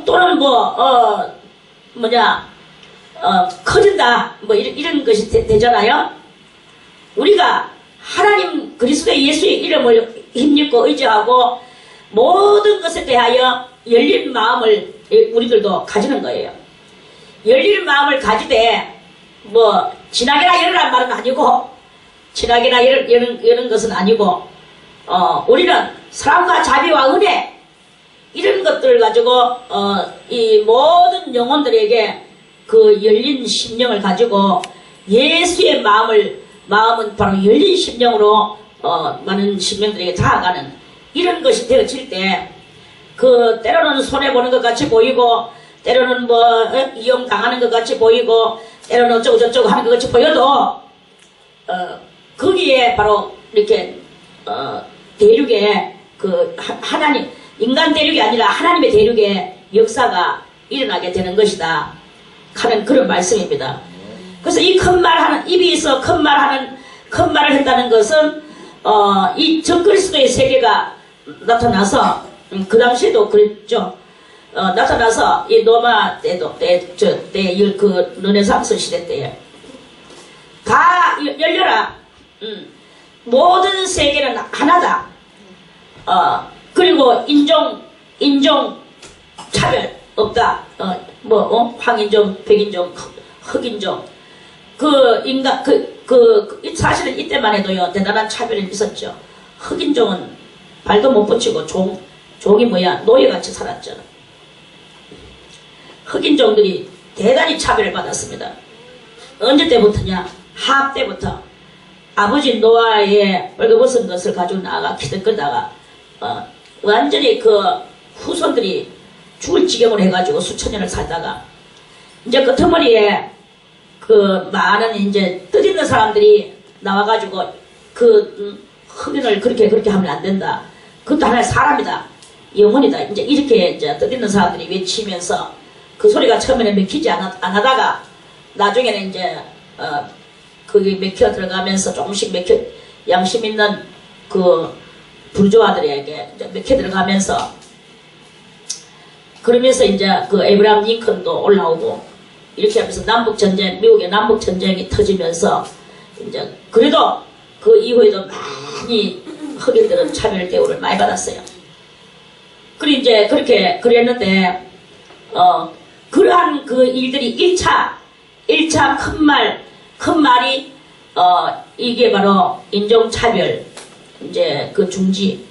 또는 커진다, 이런 것이 되잖아요. 우리가 하나님 그리스도 예수의 이름을 힘입고 의지하고 모든 것에 대하여 열린 마음을 우리들도 가지는 거예요. 열린 마음을 가지되 진하게나 열으란 말은 아니고 진하게나 여는 것은 아니고 우리는 사랑과 자비와 은혜 이런 것들을 가지고 이 모든 영혼들에게 그 열린 심령을 가지고 예수의 마음은 바로 열린 심령으로 많은 심령들에게 다가가는 이런 것이 되어질 때 때로는 손해보는 것 같이 보이고 때로는 이용당하는 것 같이 보이고 때로는 어쩌고 저쩌고 하는 것 같이 보여도 거기에 바로 이렇게 대륙에 하나님 인간 대륙이 아니라 하나님의 대륙의 역사가 일어나게 되는 것이다 하는 그런 말씀입니다. 그래서 이 큰 말하는 입이 있어 큰 말을 했다는 것은 이 적그리스도의 세계가 나타나서 그 당시에도 그랬죠. 나타나서 이 로마 때도 그 르네상스 시대 때에 다 열려라. 모든 세계는 하나다. 그리고 인종 차별 없다. 황인종, 백인종, 흑인종. 사실은 이때만 해도요, 대단한 차별이 있었죠. 흑인종은 발도 못 붙이고 종이 노예같이 살았죠. 흑인종들이 대단히 차별을 받았습니다. 언제 때부터냐? 하합 때부터 아버지 노아의 벌거벗은 것을 가지고 나가 기득거다가 완전히 그 후손들이 죽을 지경을 해가지고 수천 년을 살다가 이제 끄트머리에 많은 이제 뜻있는 사람들이 나와가지고 흑인을 그렇게 하면 안 된다. 그것도 하나의 사람이다. 영혼이다. 이제 이렇게 이제 뜻있는 사람들이 외치면서 그 소리가 처음에는 맥히지 안 하다가 나중에는 이제 그게 맥혀 들어가면서 조금씩 양심 있는 그 부르주아들에게 이제 맥혀 들어가면서 그러면서 이제 그 에브라함 링컨도 올라오고 이렇게 하면서 미국의 남북 전쟁이 터지면서 이제 그래도 그 이후에도 많이 흑인들은 차별 대우를 많이 받았어요. 그리고 이제 그렇게 그랬는데 그러한 그 일들이 1차 큰 말이 이게 바로 인종차별 이제 그 중지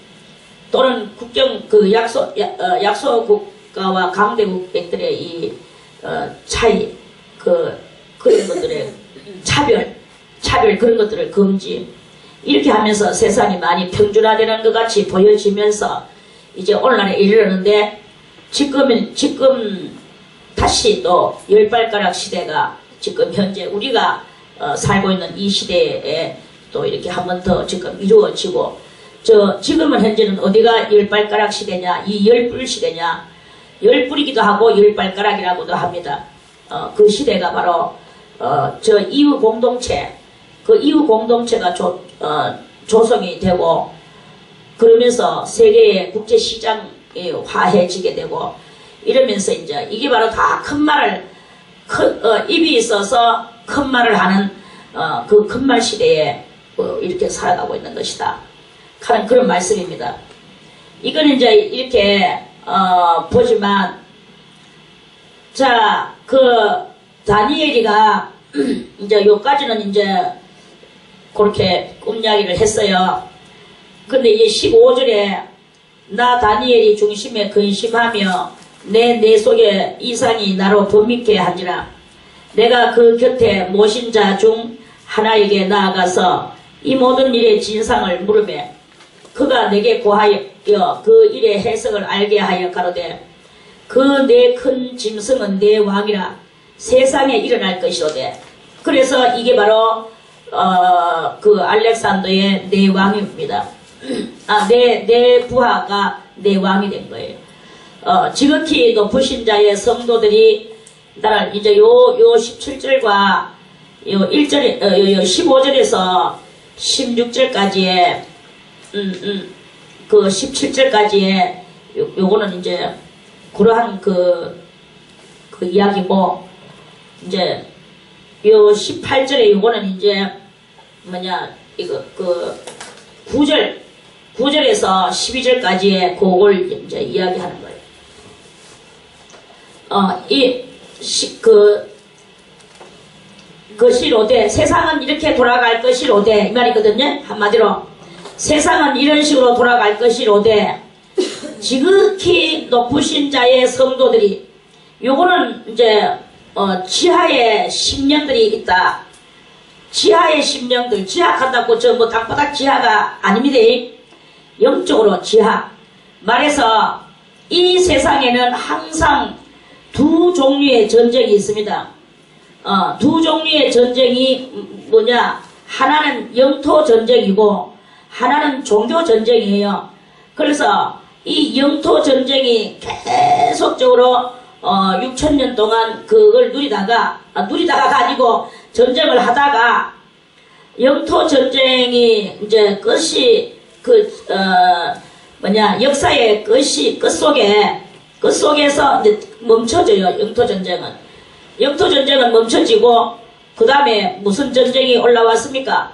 또는 국경 그 약소 국가와 강대국들의 이 차이 그런 것들의 차별 그런 것들을 금지 이렇게 하면서 세상이 많이 평준화되는 것 같이 보여지면서 이제 오늘날에 이르렀는데 지금 다시 또 열발가락 시대가 지금 현재 우리가 살고 있는 이 시대에 또 이렇게 한 번 더 지금 이루어지고 지금은 현재는 어디가 열발가락 시대냐 이 열불 시대냐 열불이기도 하고 열발가락이라고도 합니다. 그 시대가 바로 저 이후 공동체 그 이후 공동체가 조성이 되고 그러면서 세계의 국제시장이 화해지게 되고 이러면서 이제 이게 바로 다 큰 말을 입이 있어서 큰 말을 하는 그 큰 말 시대에 이렇게 살아가고 있는 것이다 하는 그런 말씀입니다. 이거는 이제 이렇게 보지만 자 그 다니엘이가 이제 요까지는 이제 그렇게 꿈 이야기를 했어요. 근데 이제 15절에 나 다니엘이 중심에 근심하며 내 속에 이상이 나로 범있게 하니라. 내가 그 곁에 모신 자 중 하나에게 나아가서 이 모든 일의 진상을 물으매 그가 내게 고하여 그 일의 해석을 알게 하여 가로되 그 내 큰 짐승은 내 왕이라 세상에 일어날 것이로되 그래서 이게 바로 그 알렉산더의 내 왕입니다. 내 부하가 내 왕이 된 거예요. 지극히 높으신 자의 성도들이 나를 이제 요 17절과 요 1절, 15절에서 16절까지의 그 17절까지의 요거는 이제 그러한 그 이야기고 이제 요 18절에 요거는 이제 이거 그 9절에서 12절까지의 그걸 이제 이야기하는 거예요. 것이로되 세상은 이렇게 돌아갈 것이로되 이 말이거든요. 한마디로 세상은 이런 식으로 돌아갈 것이로되 지극히 높으신 자의 성도들이 요거는 이제 지하의 심령들이 있다. 지하의 심령들 지하한다고 저 뭐 땅바닥 지하가 아닙니다. 영적으로 지하 말해서 이 세상에는 항상 두 종류의 전쟁이 있습니다. 두 종류의 전쟁이 뭐냐 하나는 영토 전쟁이고 하나는 종교 전쟁이에요. 그래서 이 영토 전쟁이 계속적으로 6,000년 동안 그걸 누리다가 아니고 전쟁을 하다가 영토 전쟁이 이제 끝이 역사의 끝속에서 이제 멈춰져요. 영토 전쟁은 멈춰지고 그 다음에 무슨 전쟁이 올라왔습니까?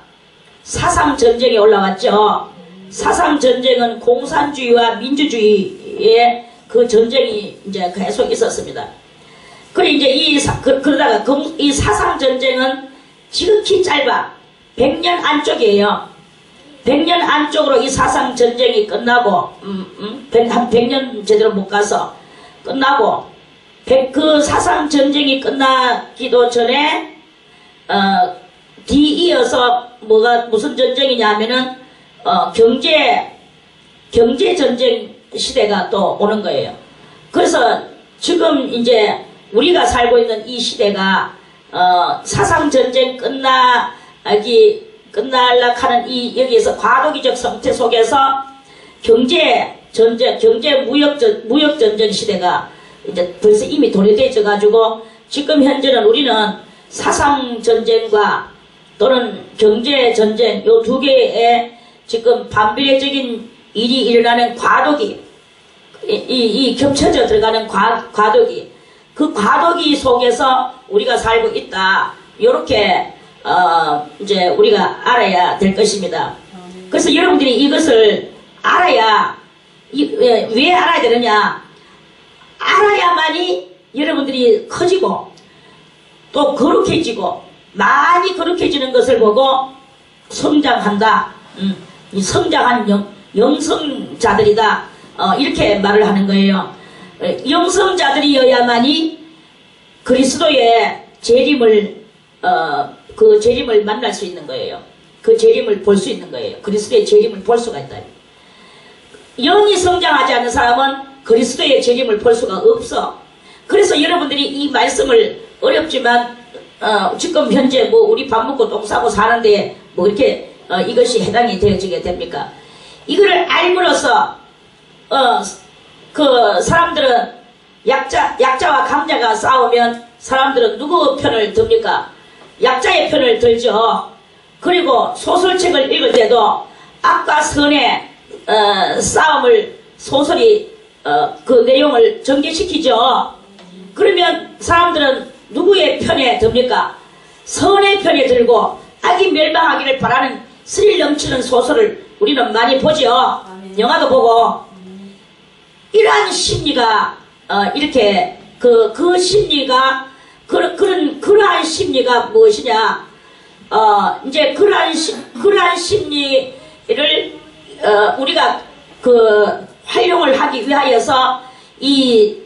사상 전쟁이 올라왔죠. 사상 전쟁은 공산주의와 민주주의의 그 전쟁이 이제 계속 있었습니다. 그리고 이제 그러다가 이 사상 전쟁은 지극히 짧아. 100년 안쪽이에요. 100년 안쪽으로 이 사상 전쟁이 끝나고, 한 100년 제대로 못 가서 끝나고, 그 사상 전쟁이 끝나기도 전에, 뒤이어서 무슨 전쟁이냐면은, 경제 전쟁 시대가 또 오는 거예요. 그래서 지금 이제 우리가 살고 있는 이 시대가 사상 전쟁 끝나기 끝날락하는 이 여기에서 과도기적 상태 속에서 경제 전쟁, 무역 전쟁 시대가 이제 벌써 이미 도래되어 가지고 지금 현재는 우리는 사상 전쟁과 또는 경제 전쟁 요 두 개의 지금 반비례적인 일이 일어나는 과도기, 이 겹쳐져 들어가는 과도기, 그 과도기 속에서 우리가 살고 있다. 요렇게 이제 우리가 알아야 될 것입니다. 그래서 여러분들이 이것을 알아야 왜 알아야 되느냐? 알아야만이 여러분들이 커지고 또 거룩해지고 많이 거룩해지는 것을 보고 성장한다. 이 성장한 영성자들이다. 이렇게 말을 하는 거예요. 영성자들이어야만이 그리스도의 재림을 그 재림을 만날 수 있는 거예요. 그 재림을 볼 수 있는 거예요. 그리스도의 재림을 볼 수가 있다. 영이 성장하지 않는 사람은 그리스도의 재림을 볼 수가 없어. 그래서 여러분들이 이 말씀을 어렵지만 지금 현재 뭐 우리 밥 먹고 똥 싸고 사는데 뭐 이렇게 이것이 해당이 되어지게 됩니까? 이거를 알므로써 그 사람들은 약자와 강자가 싸우면 사람들은 누구 편을 듭니까? 약자의 편을 들죠. 그리고 소설책을 읽을 때도 악과 선의 싸움을 소설이 그 내용을 전개시키죠. 그러면 사람들은 누구의 편에 듭니까? 선의 편에 들고 악이 멸망하기를 바라는 스릴 넘치는 소설을 우리는 많이 보죠. 영화도 보고. 이러한 심리가 이렇게 그 심리가 그러한 심리가 무엇이냐? 이제 그러한 심리를 우리가 활용을 하기 위하여서 이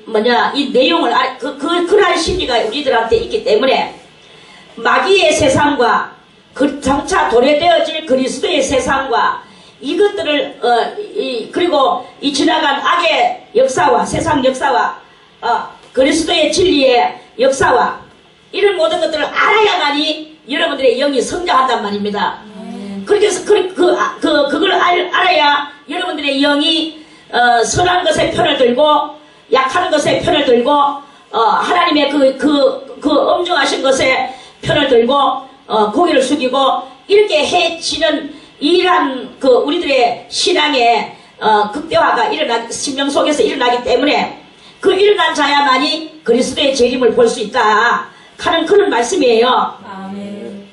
내용을 그러한 심리가 우리들한테 있기 때문에 마귀의 세상과 장차 도래되어질 그리스도의 세상과 이것들을 그리고 이 지나간 악의 역사와 세상 역사와 그리스도의 진리의 역사와 이런 모든 것들을 알아야만이 여러분들의 영이 성장한단 말입니다. 그래서 그걸 알아야 여러분들의 영이 선한 것의 편을 들고 약한 것의 편을 들고 하나님의 그 엄중하신 것의 편을 들고 고개를 숙이고 이렇게 해지는 이러한 우리들의 신앙의 극대화가 심령 속에서 일어나기 때문에 그 일어난 자야만이 그리스도의 재림을 볼 수 있다 하는 그런 말씀이에요. 아멘.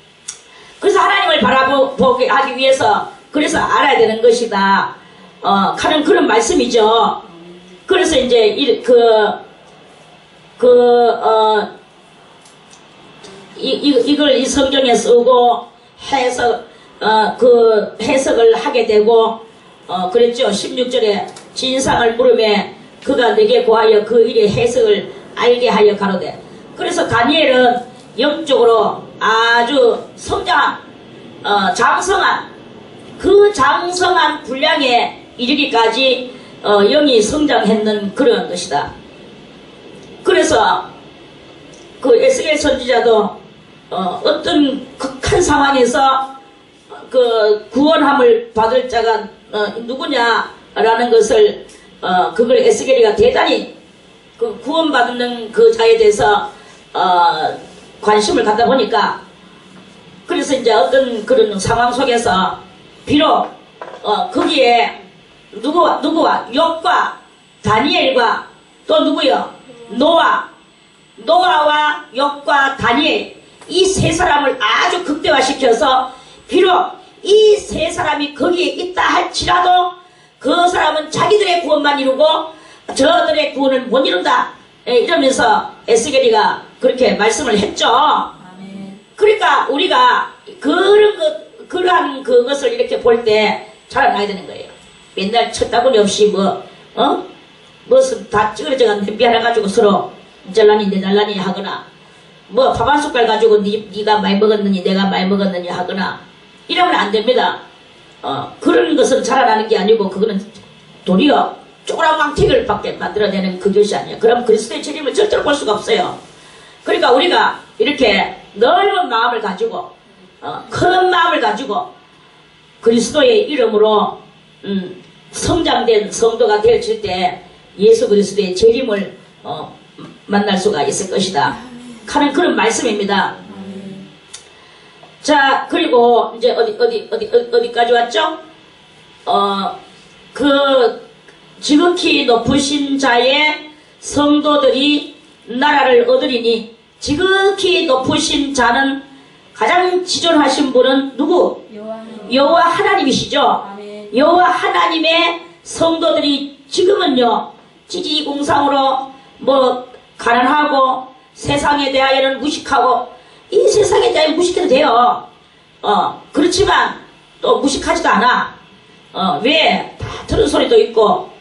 그래서 하나님을 바라보게 하기 위해서 그래서 알아야 되는 것이다 하는 그런 말씀이죠. 그래서 이제 이걸 이 성경에 쓰고 해석을 하게 되고 그랬죠. 16절에 진상을 물음에 그가 내게 고하여 그 일의 해석을 알게 하여 가로되. 그래서 다니엘은 영적으로 아주 성장한 장성한 그 장성한 분량에 이르기까지 영이 성장했는 그런 것이다. 그래서 그 에스겔 선지자도 어떤 극한 상황에서 그 구원함을 받을 자가 누구냐라는 것을 그걸 에스겔이가 대단히 그 구원받는 그 자에 대해서 관심을 갖다 보니까 그래서 이제 어떤 그런 상황 속에서 비록 거기에 누구와 욥과 다니엘과 또 누구요? 노아와 욥과 다니엘 이 세 사람을 아주 극대화시켜서 비록 이 세 사람이 거기에 있다 할지라도 그 사람은 자기들의 구원만 이루고 저들의 구원을 못 이룬다 이러면서 에스겔이가 그렇게 말씀을 했죠. 아멘. 그러니까 우리가 그러한 그것을 이렇게 볼 때 자라나야 되는 거예요. 맨날 쳤다구니 없이 무슨 다 찌그러져간 냄비 하나 가지고 서로 잘라니 내잘라니 하거나 뭐 밥 한 숟갈 가지고 네가 많이 먹었느니 내가 많이 먹었느니 하거나 이러면 안 됩니다. 그런 것은 자라나는 게 아니고 그거는 도리어 쪼그란 망태기를 밖에 만들어내는 그것이 아니에요. 그럼 그리스도의 재림을 절대로 볼 수가 없어요. 그러니까 우리가 이렇게 넓은 마음을 가지고 큰 마음을 가지고 그리스도의 이름으로 성장된 성도가 되어질 때 예수 그리스도의 재림을 만날 수가 있을 것이다 하는 그런 말씀입니다. 자, 그리고 이제 어디까지 왔죠? 그 지극히 높으신 자의 성도들이 나라를 얻으리니, 지극히 높으신 자는 가장 지존하신 분은 누구? 여호와 하나님이시죠. 아멘. 여호와 하나님의 성도들이 지금은요 지지공상으로 뭐 가난하고 세상에 대하여는 무식하고, 이 세상에 대하여 무식해도 돼요. 그렇지만 또 무식하지도 않아. 왜? 다 들은 소리도 있고,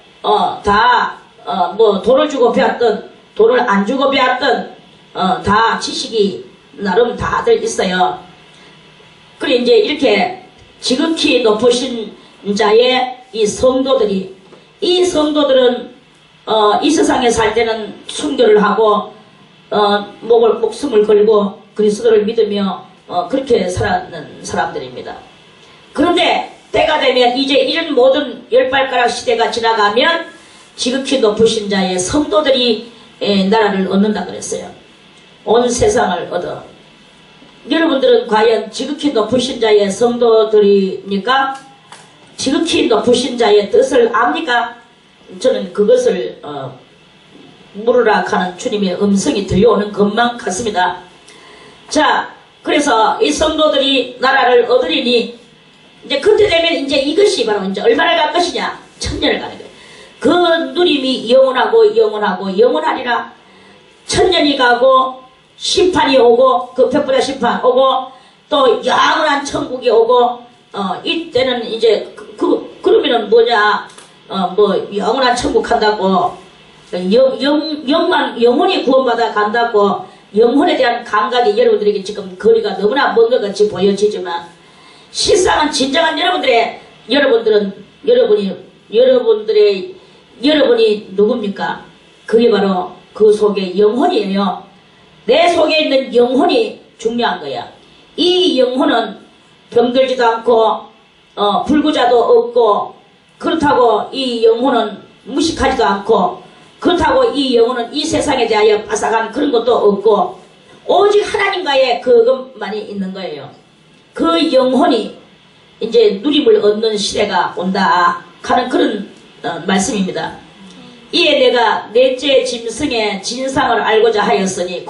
뭐 돈을 주고 배웠든 돈을 안 주고 배웠든 다 지식이 나름 다들 있어요. 그래 이제 이렇게 지극히 높으신 자의 이 성도들이, 이 성도들은 이 세상에 살 때는 순교를 하고 목숨을 걸고 그리스도를 믿으며 그렇게 살았는 사람들입니다. 그런데 때가 되면 이제 이런 모든 열발가락 시대가 지나가면 지극히 높으신 자의 성도들이 나라를 얻는다 그랬어요. 온 세상을 얻어. 여러분들은 과연 지극히 높으신 자의 성도들입니까? 지극히 높으신 자의 뜻을 압니까? 저는 그것을 물으라 하는 주님의 음성이 들려오는 것만 같습니다. 자, 그래서 이 성도들이 나라를 얻으리니, 이제 그때 되면 이제 이것이 바로 이제 얼마나 갈 것이냐? 천년을 가는 거예요. 그 누림이 영원하고 영원하고 영원하리라. 천년이 가고 심판이 오고, 그 백보자 심판 오고, 또 영원한 천국이 오고, 이때는 이제 그러면은 뭐냐? 뭐 영원한 천국 한다고, 영원히 구원받아 간다고, 영혼에 대한 감각이 여러분들에게 지금 거리가 너무나 먼 것 같이 보여지지만, 실상은 진정한 여러분이 누굽니까? 그게 바로 그 속에 영혼이에요. 내 속에 있는 영혼이 중요한 거야. 이 영혼은 병들지도 않고 불구자도 없고, 그렇다고 이 영혼은 무식하지도 않고, 그렇다고 이 영혼은 이 세상에 대하여 빠삭한 그런 것도 없고, 오직 하나님과의 그것만이 있는 거예요. 그 영혼이 이제 누림을 얻는 시대가 온다 하는 그런 말씀입니다. 이에 내가 넷째 짐승의 진상을 알고자 하였으니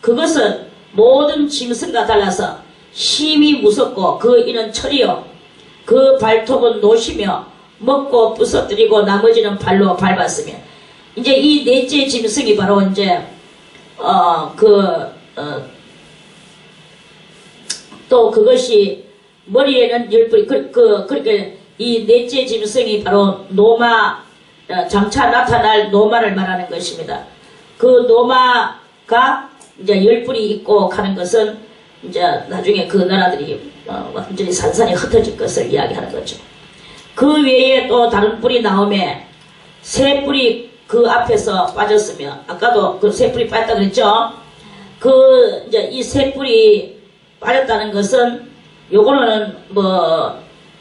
그것은 모든 짐승과 달라서 심히 무섭고 그 이는 철이요 그 발톱은 노시며 먹고 부서뜨리고 나머지는 발로 밟았으며, 이제 이 넷째 짐승이 바로 이제 또 그것이 머리에는 열뿔이 그렇게 이 넷째 짐승이 바로 노마, 장차 나타날 노마를 말하는 것입니다. 그 노마가 이제 열뿔이 있고 하는 것은 이제 나중에 그 나라들이 완전히 산산이 흩어질 것을 이야기하는 거죠. 그 외에 또 다른 뿔이 나오매 새 뿔이 그 앞에서 빠졌으며, 아까도 그 새 뿔이 빠졌다 그랬죠. 이제 이 새 뿔이 빠졌다는 것은, 요거는 뭐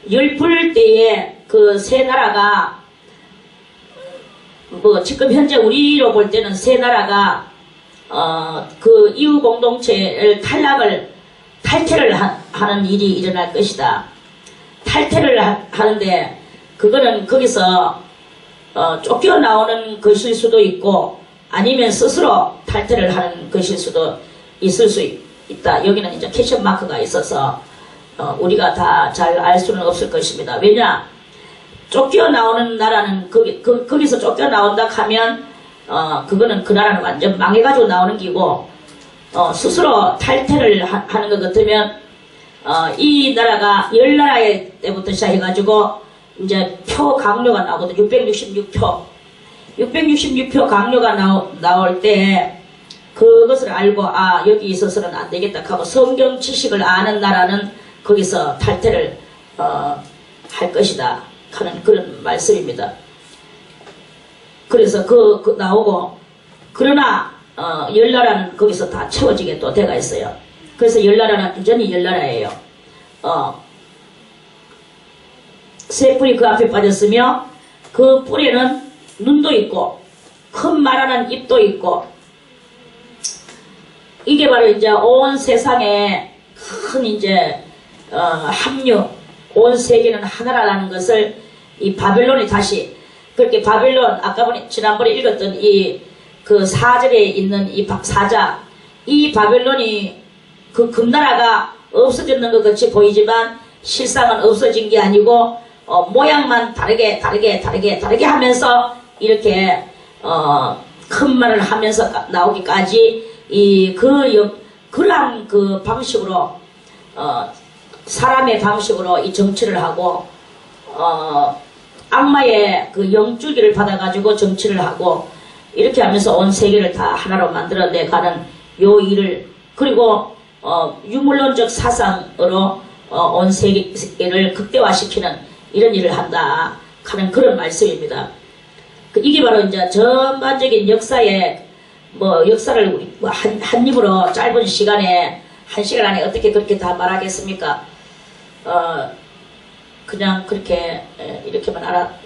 열풀 때에 그 세 나라가 뭐 지금 현재 우리로 볼 때는 세 나라가 그 이후 공동체를 탈퇴를 하는 일이 일어날 것이다. 탈퇴를 하는데, 그거는 거기서 쫓겨나오는 것일 수도 있고, 아니면 스스로 탈퇴를 하는 것일 수도 있을 수 있다. 여기는 이제 캐션 마크가 있어서 우리가 다 잘 알 수는 없을 것입니다. 왜냐? 쫓겨나오는 나라는 거기서 쫓겨나온다 하면 그거는 그 나라는 완전 망해가지고 나오는 기고, 스스로 탈퇴를 하는 것 같으면 이 나라가 10나라의 때부터 시작해가지고 이제 표 강요가 나오거든. 666표 강요가 나올 때 그것을 알고 여기 있어서는 안 되겠다 하고 성경 지식을 아는 나라는 거기서 탈퇴를 할 것이다 하는 그런 말씀입니다. 그래서 나오고, 그러나 10나라는 거기서 다 채워지게 또 돼가 있어요. 그래서 열나라는 여전히 열나라예요. 새 뿔이 그 앞에 빠졌으며 그 뿔에는 눈도 있고 큰 말하는 입도 있고, 이게 바로 이제 온 세상에 큰 이제 합류, 온 세계는 하나라는 것을 이 바벨론이 다시 그렇게 바벨론, 아까 지난번에 읽었던 이 그 4절에 있는 이 사자, 이 바벨론이 그 금나라가 없어졌는 것 같이 보이지만 실상은 없어진 게 아니고 모양만 다르게 하면서 이렇게 큰 말을 하면서 나오기까지 그러한 그 방식으로 사람의 방식으로 이 정치를 하고 악마의 그 영주기를 받아가지고 정치를 하고 이렇게 하면서 온 세계를 다 하나로 만들어내 가는 요 일을, 그리고 유물론적 사상으로 온 세계를 극대화시키는 이런 일을 한다 하는 그런 말씀입니다. 이게 바로 이제 전반적인 역사의 역사를 한 입으로 짧은 시간에, 한 시간 안에 어떻게 그렇게 다 말하겠습니까? 그냥 그렇게 이렇게만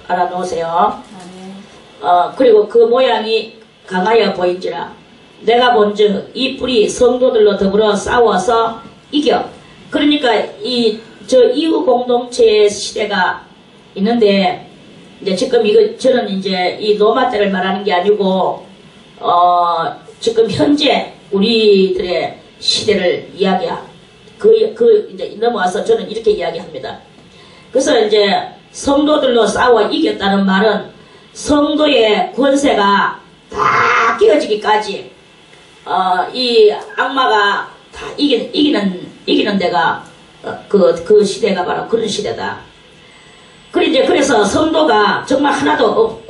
알아놓으세요. 그리고 그 모양이 강하여 보인지라 내가 본즉 이 뿔이 성도들로 더불어 싸워서 이겨. 그러니까 저 이후 공동체의 시대가 있는데, 이제 지금 저는 이제 이 로마 때를 말하는 게 아니고 지금 현재 우리들의 시대를 이제 넘어와서 저는 이렇게 이야기합니다. 그래서 이제 성도들로 싸워 이겼다는 말은 성도의 권세가 다 깨어지기까지 이 악마가 다 이기는 데가 그 시대가 바로 그런 시대다. 그래서 성도가 정말 하나도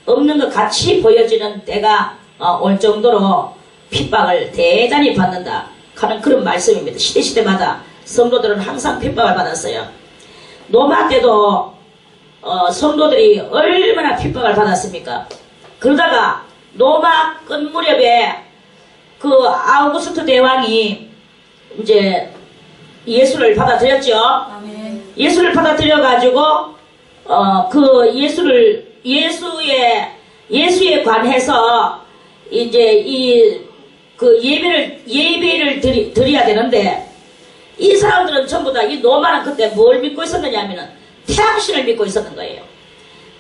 없는 것 같이 보여지는 때가 올 정도로 핍박을 대단히 받는다 하는 그런 말씀입니다. 시대마다 성도들은 항상 핍박을 받았어요. 로마 때도 성도들이 얼마나 핍박을 받았습니까? 그러다가 로마 끝 무렵에 그 아우구스트 대왕이 이제 예수를 받아들였죠. 아멘. 예수를 받아들여가지고 그 예수에 관해서 이제 그 예배를 드려야 되는데, 이 사람들은 전부 다 이 로마는 그때 뭘 믿고 있었느냐 하면은 태양신을 믿고 있었는 거예요.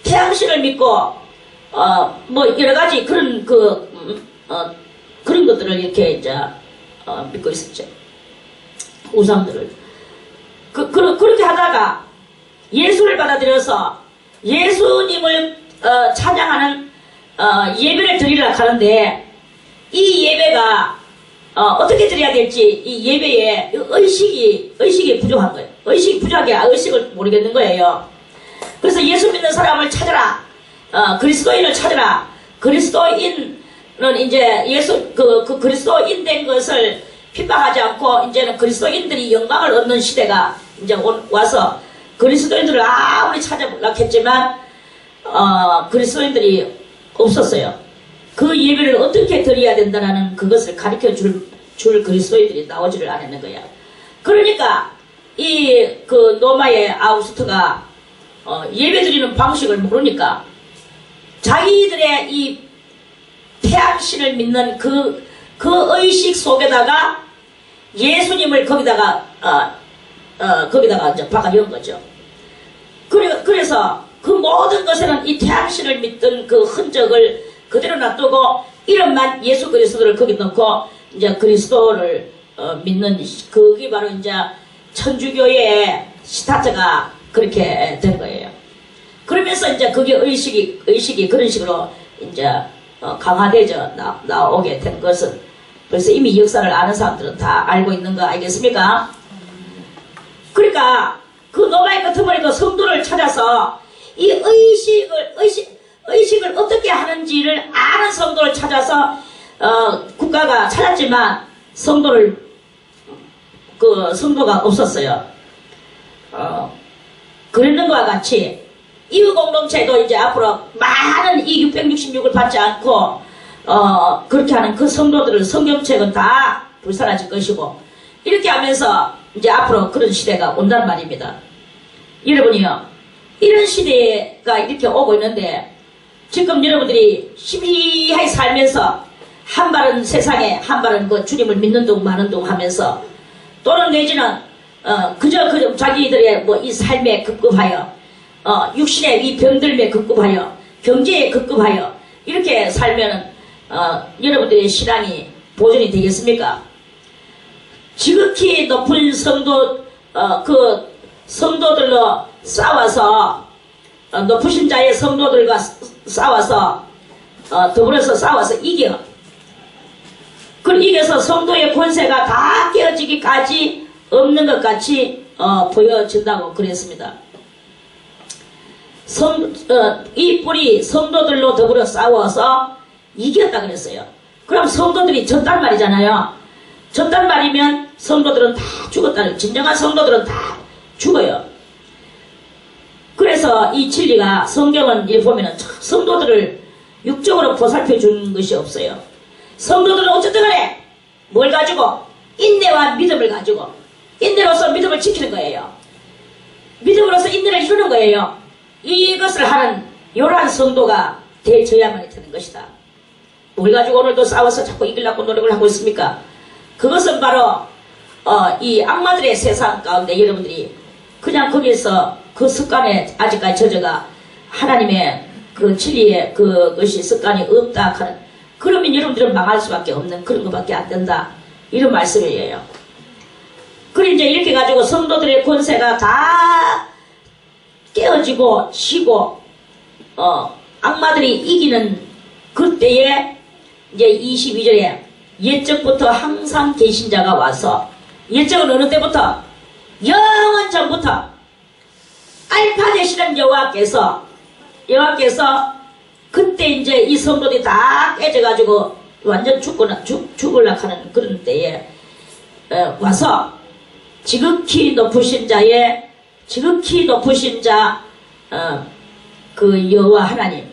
태양신을 믿고 여러 가지 그런 그런 것들을 이렇게 이제 믿고 있었죠. 우상들을. 그렇게 하다가 예수를 받아들여서 예수님을 찬양하는 예배를 드리려 하는데, 이 예배가 어떻게 드려야 될지 이 예배에 의식이 부족한 거예요. 의식이 부족하게 의식을 모르겠는 거예요. 그래서 예수 믿는 사람을 찾아라. 그리스도인을 찾아라. 그리스도인은 이제 그 그리스도인 된 것을 핍박하지 않고 이제는 그리스도인들이 영광을 얻는 시대가 이제 와서 그리스도인들을 아무리 찾아보려고 했지만 그리스도인들이 없었어요. 그 예배를 어떻게 드려야 된다는 그것을 가르쳐 줄 그리스도인들이 나오지를 않았는 거야. 그러니까 그 로마의 아우구스트가 예배 드리는 방식을 모르니까 자기들의 이 태양신을 믿는 그 의식 속에다가 예수님을 거기다가 이제 박아넣은 거죠. 그래서 그 모든 것에는 이 태양신을 믿던 그 흔적을 그대로 놔두고 이름만 예수 그리스도를 거기 넣고 이제 그리스도를 믿는, 그게 바로 이제 천주교의 스타트가 그렇게 된 거예요. 그러면서 이제 그게 의식이 그런 식으로 이제 강화되져 나오게 된 것은 벌써 이미 역사를 아는 사람들은 다 알고 있는 거 알겠습니까? 그러니까 그 노바의 끄트머리도 성도를 찾아서 이 의식을 어떻게 하는지를 아는 성도를 찾아서 국가가 찾았지만 성도가 없었어요. 그랬는 것과 같이 이후 공동체도 이제 앞으로 많은 이 666을 받지 않고 그렇게 하는 그 성도들을 성경책은 다 불사라질 것이고 이렇게 하면서 이제 앞으로 그런 시대가 온단 말입니다. 여러분이요, 이런 시대가 이렇게 오고 있는데 지금 여러분들이 희미하게 살면서 한 발은 세상에 한 발은 그 주님을 믿는 둥 마는 둥 하면서 또는 내지는 그저 자기들의 뭐 이 삶에 급급하여 육신의 이 병들매 급급하여 경제에 급급하여 이렇게 살면은 여러분들의 신앙이 보존이 되겠습니까? 지극히 높은 그 성도들로 싸워서 높으신 자의 성도들과 싸워서 더불어서 싸워서 이겨. 그걸 이겨서 성도의 권세가 다 깨어지기까지 없는 것 같이 보여진다고 그랬습니다. 이 뿔이 성도들로 더불어 싸워서 이겼다 그랬어요. 그럼 성도들이 졌단 말이잖아요. 졌단 말이면 성도들은 다 죽었다는, 진정한 성도들은 다 죽어요. 그래서 이 진리가 성경은 일 보면은 성도들을 육적으로 보살펴 주는 것이 없어요. 성도들은 어쨌든 간에 뭘 가지고? 인내와 믿음을 가지고 인내로서 믿음을 지키는 거예요. 믿음으로서 인내를 이루는 거예요. 이것을 하는 요란 성도가 되어야만 되는 것이다. 뭘 가지고 오늘도 싸워서 자꾸 이기려고 노력을 하고 있습니까? 그것은 바로 이 악마들의 세상 가운데 여러분들이 그냥 거기에서 그 습관에 아직까지 젖어가 하나님의 그 진리의 그것이 습관이 없다 하는, 그러면 여러분들은 망할 수밖에 없는 그런 것밖에 안 된다, 이런 말씀이에요. 그래 이제 이렇게 가지고 성도들의 권세가 다 깨어지고 쉬고 악마들이 이기는 그때에 이제 22절에 옛적부터 항상 계신 자가 와서, 옛적은 어느 때부터? 영원 전부터 알파 되시는 여호와께서 그때 이제 이 성도들이 다 깨져가지고 완전 죽을라 하는 그런 때에 와서 지극히 높으신 자 그 여호와 하나님,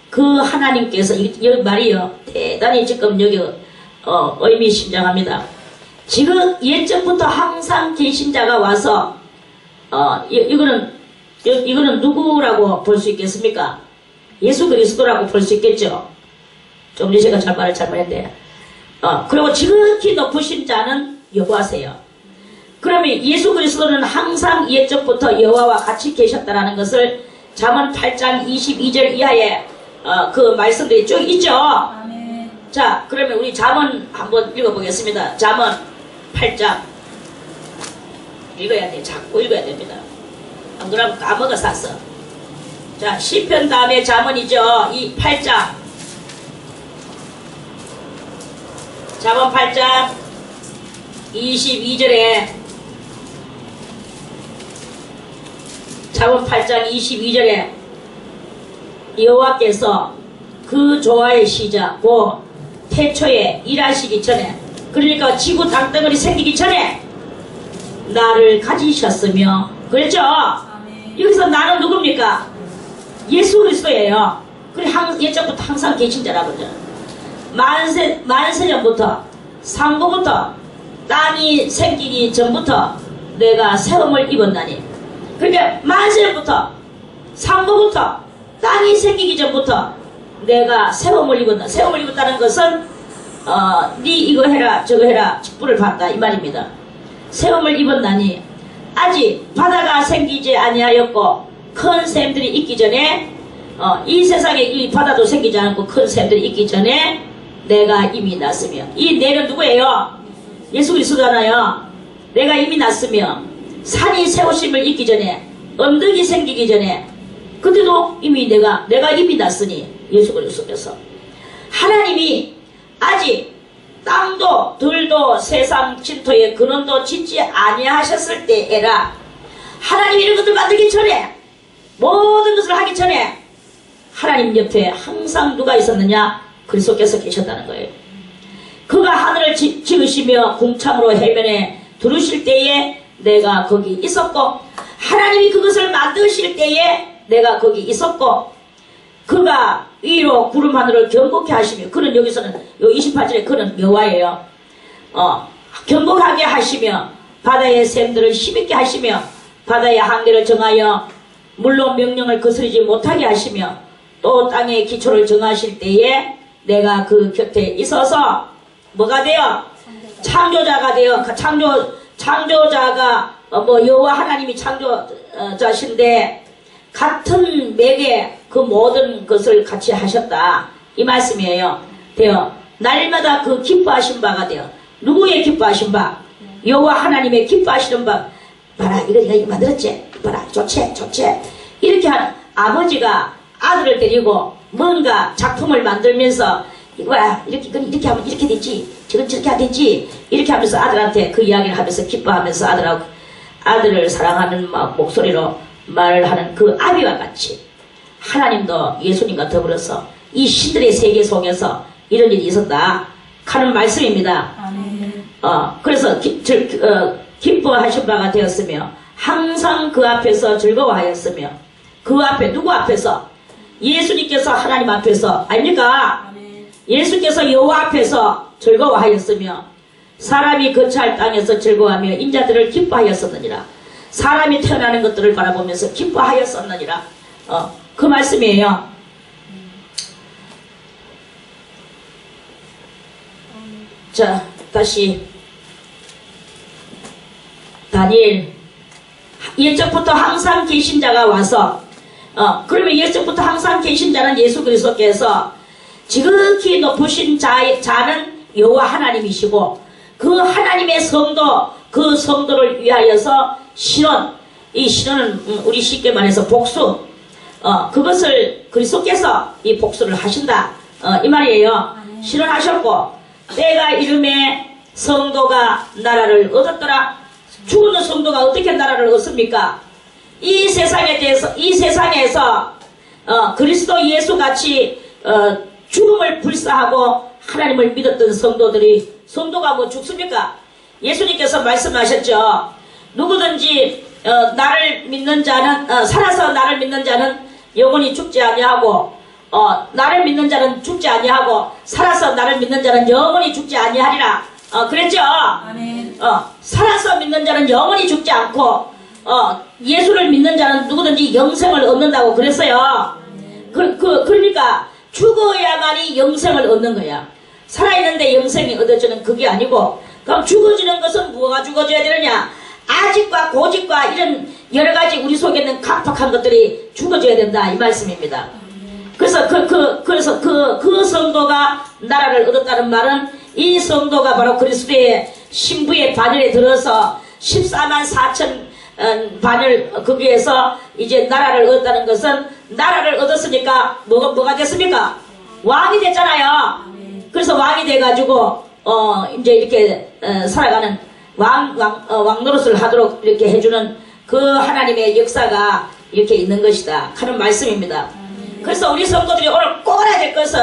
그 하나님께서 이 말이요 대단히 지금 여기 의미심장합니다. 지금 옛적부터 항상 계신 자가 와서 이거는 누구라고 볼 수 있겠습니까? 예수 그리스도라고 볼 수 있겠죠. 좀 전에 제가 말을 잘못했는데 그리고 지극히 높으신 자는 여호와세요. 그러면 예수 그리스도는 항상 옛적부터 여호와와 같이 계셨다라는 것을 잠언 8장 22절 이하에 그 말씀들이 쭉 있죠. 아멘. 자, 그러면 우리 잠언 한번 읽어보겠습니다. 잠언 8장 읽어야 돼. 자꾸 읽어야 됩니다. 안 그러면 까먹어 샀어. 자, 시편 다음에 잠언이죠. 이 8장. 잠언 8장 22절에 잠언 8장 22절에 여호와께서 그 조화의 시작 곧 태초에 일하시기 전에, 그러니까 지구 땅덩어리 생기기 전에 나를 가지셨으며, 그랬죠? 아멘. 여기서 나는 누굽니까? 예수 그리스도예요. 그래 옛적부터 항상 계신 자라거든요. 만세전부터 상고부터 땅이 생기기 전부터 내가 세움을 입었나니, 그러니까 만세전부터 상고부터 땅이 생기기 전부터 내가 세움을 입었다. 세움을 입었다는 것은 네 이거 해라 저거 해라 직분을 받다 이 말입니다. 세움을 입었나니 아직 바다가 생기지 아니하였고 큰 샘들이 있기 전에 이 세상에 이 바다도 생기지 않고 큰 샘들이 있기 전에 내가 이미 났으며, 이 내는 누구예요? 예수 그리스도잖아요. 내가 이미 났으며 산이 세우심을 있기 전에 언덕이 생기기 전에 그때도 이미 내가 이미 났으니 예수 그리스도께서 하나님이 아직 땅도 들도 세상 진토에 근원도 짓지 아니하셨을 때에라, 하나님이 이런 것들 만들기 전에 모든 것을 하기 전에 하나님 옆에 항상 누가 있었느냐? 그리스도께서 계셨다는 거예요. 그가 하늘을 지으시며 궁창으로 해변에 두르실 때에 내가 거기 있었고, 하나님이 그것을 만드실 때에 내가 거기 있었고, 그가 위로 구름 하늘을 견고케 하시며, 그는 여기서는 요 28절에 그는 여호와예요. 경고하게 하시며 바다의 샘들을 힘있게 하시며 바다의 한계를 정하여 물론 명령을 거스르지 못하게 하시며 또 땅의 기초를 정하실 때에 내가 그 곁에 있어서 뭐가 되어? 창조자가 되어 창조자가 여호와 하나님이 창조자신데 같은 맥에 그 모든 것을 같이 하셨다 이 말씀이에요. 되어 날마다 그 기뻐하신 바가 되어 누구의 기뻐하신 바? 여호와 하나님의 기뻐하시는 바. 봐라 이거 만들었지? 봐라 좋지 이렇게 한 아버지가 아들을 데리고 뭔가 작품을 만들면서 이거야 이렇게 하면 이렇게 되지 저건 저렇게 하면 되지 이렇게 하면서 아들한테 그 이야기를 하면서 기뻐하면서 아들을 사랑하는 목소리로 말을 하는 그 아비와 같이 하나님도 예수님과 더불어서 이 시들의 세계 속에서 이런 일이 있었다 하는 말씀입니다. 아멘. 그래서 기뻐하신 바가 되었으며 항상 그 앞에서 즐거워하였으며 그 앞에 누구 앞에서? 예수님께서 하나님 앞에서 아닙니까? 아멘. 예수께서 여호와 앞에서 즐거워하였으며 사람이 거처할 땅에서 즐거워하며 인자들을 기뻐하였었느니라. 사람이 태어나는 것들을 바라보면서 기뻐하였었느니라. 그 말씀이에요. 자, 다시 다니엘 옛적부터 항상 계신 자가 와서 그러면 옛적부터 항상 계신 자는 예수 그리스도께서 지극히 높으신 자는 여호와 하나님이시고 그 하나님의 성도 그 성도를 위하여서 신원 이 신원은 우리 쉽게 말해서 복수 그것을 그리스도께서 이 복수를 하신다 이 말이에요. 신원하셨고 때가 이름에 성도가 나라를 얻었더라. 죽은 성도가 어떻게 나라를 얻습니까? 이 세상에서 그리스도 예수 같이 죽음을 불사하고 하나님을 믿었던 성도가 뭐 죽습니까? 예수님께서 말씀하셨죠. 누구든지 나를 믿는 자는 살아서 나를 믿는 자는 영원히 죽지 아니하고 나를 믿는 자는 죽지 아니하고 살아서 나를 믿는 자는 영원히 죽지 아니하리라. 그랬죠? 아멘. 살아서 믿는 자는 영원히 죽지 않고 예수를 믿는 자는 누구든지 영생을 얻는다고 그랬어요. 그러니까 죽어야만이 영생을 얻는 거야. 살아있는데 영생이 얻어지는 그게 아니고 그럼 죽어지는 것은 뭐가 죽어져야 되느냐? 아직과 고집과 이런 여러가지 우리 속에 있는 각박한 것들이 죽어져야 된다 이 말씀입니다. 그래서 그 성도가 나라를 얻었다는 말은 이 성도가 바로 그리스도의 신부의 반열에 들어서 14만 4천 반열 거기에서 이제 나라를 얻었다는 것은 나라를 얻었으니까 뭐가 됐습니까? 왕이 됐잖아요. 그래서 왕이 돼가지고 이제 이렇게 살아가는 왕 노릇을 하도록 이렇게 해주는 그 하나님의 역사가 이렇게 있는 것이다 하는 말씀입니다. 그래서 우리 성도들이 오늘 꼭 알아야 될 것은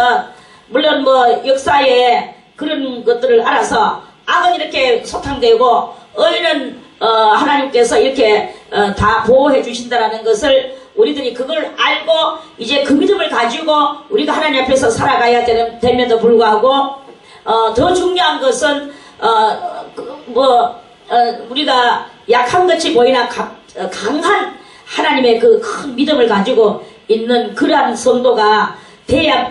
물론 역사에 그런 것들을 알아서 악은 이렇게 소탕되고 의는 하나님께서 이렇게 다 보호해 주신다라는 것을 우리들이 그걸 알고 이제 그 믿음을 가지고 우리가 하나님 앞에서 살아가야 됨에도 불구하고 더 중요한 것은 우리가 약한 것이 보이나 강한 하나님의 그 큰 믿음을 가지고 있는 그러한 성도가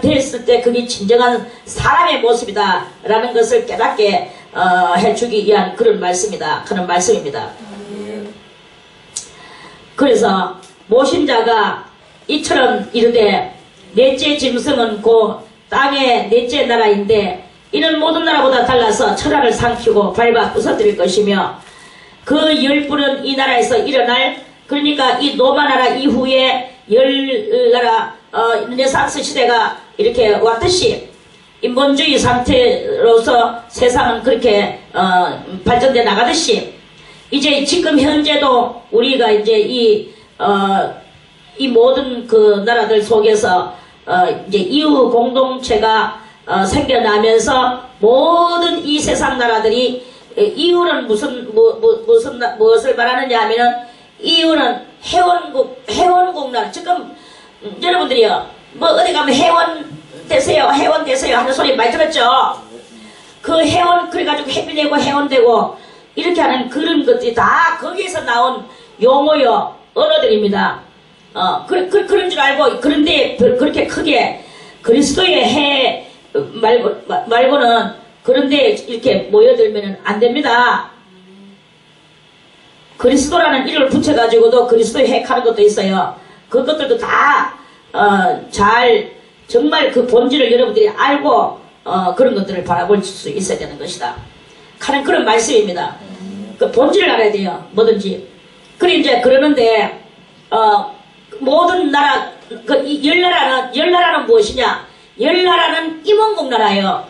됐을 때 그게 진정한 사람의 모습이다 라는 것을 깨닫게 해주기 위한 그런 말씀입니다. 그래서 모신자가 이처럼 이르되 넷째 짐승은 곧 땅의 넷째 나라인데 이는 모든 나라보다 달라서 천하를 삼키고 밟아 부서뜨릴 것이며 그 열불은 이 나라에서 일어날 그러니까 이 로마 나라 이후에 열나라 르네상스 시대가 이렇게 왔듯이 인본주의 상태로서 세상은 그렇게 발전돼 나가듯이 이제 지금 현재도 우리가 이제 이 모든 그 나라들 속에서 이제 이후 공동체가 생겨나면서 모든 이 세상 나라들이 이유는 무엇을 말하느냐 하면은 이유는 회원국 나라. 지금 여러분들이요 어디 가면 회원 되세요 하는 소리 많이 들었죠. 그 회원 그래가지고 해비되고 해온되고 이렇게 하는 그런 것들이 다 거기에서 나온 용어요, 언어들입니다. 그런 줄 알고, 그런데 그렇게 크게 그리스도의 해 말고는 그런데 이렇게 모여들면 안 됩니다. 그리스도라는 이름을 붙여가지고도 그리스도의 핵하는 것도 있어요. 그것들도 다, 정말 그 본질을 여러분들이 알고, 그런 것들을 바라볼 수 있어야 되는 것이다. 하는 그런 말씀입니다. 그 본질을 알아야 돼요. 뭐든지. 그래, 이제 그러는데, 모든 나라, 열나라는 무엇이냐? 열나라는 임원국 나라예요.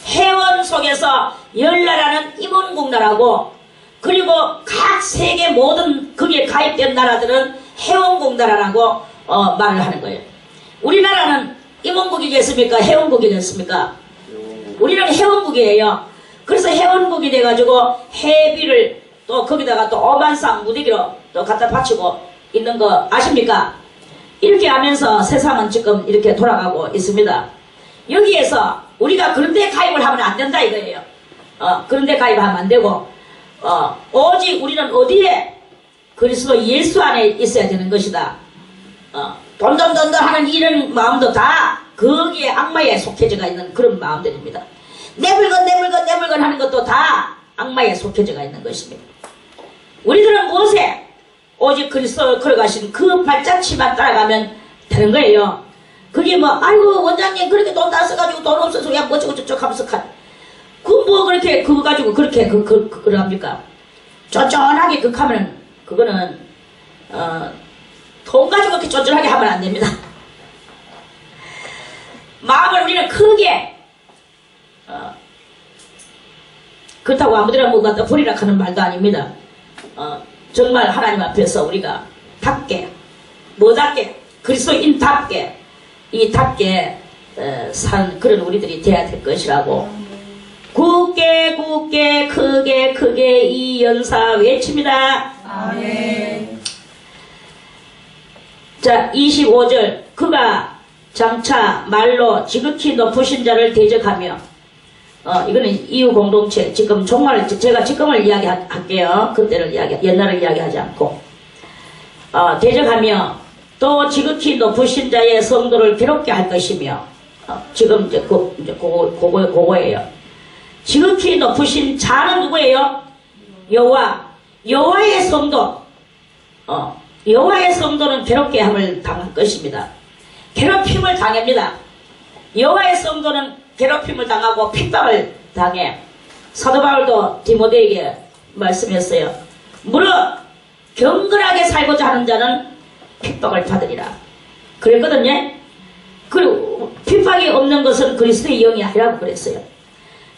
해원 속에서 열나라는 임원국 나라고, 그리고 각 세계 모든 거기에 가입된 나라들은 해원국 나라라고 말을 하는 거예요. 우리나라는 임원국이겠습니까? 해원국이겠습니까? 우리는 해원국이에요. 그래서 해원국이 돼가지고 해비를 또 거기다가 또 오만상 무대기로 또 갖다 바치고 있는 거 아십니까? 이렇게 하면서 세상은 지금 이렇게 돌아가고 있습니다. 여기에서 우리가 그런데 가입을 하면 안 된다 이거예요. 그런데 가입하면 안 되고, 오직 우리는 어디에? 그리스도 예수 안에 있어야 되는 것이다. 돈돈돈돈 하는 이런 마음도 다 거기에 악마에 속해져가 있는 그런 마음들입니다. 내 물건 하는 것도 다 악마에 속해져가 있는 것입니다. 우리들은 무엇에? 오직 그리스도 걸어가신 그 발자취만 따라가면 되는 거예요. 그게 뭐, 아이고, 원장님, 그렇게 돈 다 써가지고 돈 없어서, 야, 뭐저쩌고저쩌고 하면서 뭐, 그렇게, 그거 가지고 그렇게, 그걸 합니까? 쫀쫀하게 하면, 그거는, 돈 가지고 그렇게 쫀쫀하게 하면 안 됩니다. 마음을 우리는 크게, 그렇다고 아무데나 뭐 갖다 버리라 하는 말도 아닙니다. 정말 하나님 앞에서 우리가 답게, 뭐답게, 그리스도인답게, 이답게 산 그런 우리들이 돼야 될 것이라고 굳게 크게 이 연사 외칩니다. 아멘. 자, 25절 그가 장차 말로 지극히 높으신 자를 대적하며, 이거는 이유 공동체, 지금 정말 제가 지금을 이야기할게요. 그때를 옛날을 이야기하지 않고, 대적하며 또 지극히 높으신 자의 성도를 괴롭게 할 것이며, 지금 이제 그거예요. 지극히 높으신 자는 누구예요? 여호와의 성도. 여호와의 성도는 괴롭게 함을 당할 것입니다. 괴롭힘을 당합니다. 여호와의 성도는 괴롭힘을 당하고 핍박을 당해. 사도 바울도 디모데에게 말씀했어요. 무릇 경건하게 살고자 하는 자는 핍박을 받으리라. 그랬거든요. 그리고 핍박이 없는 것은 그리스도의 영이 아니라고 그랬어요.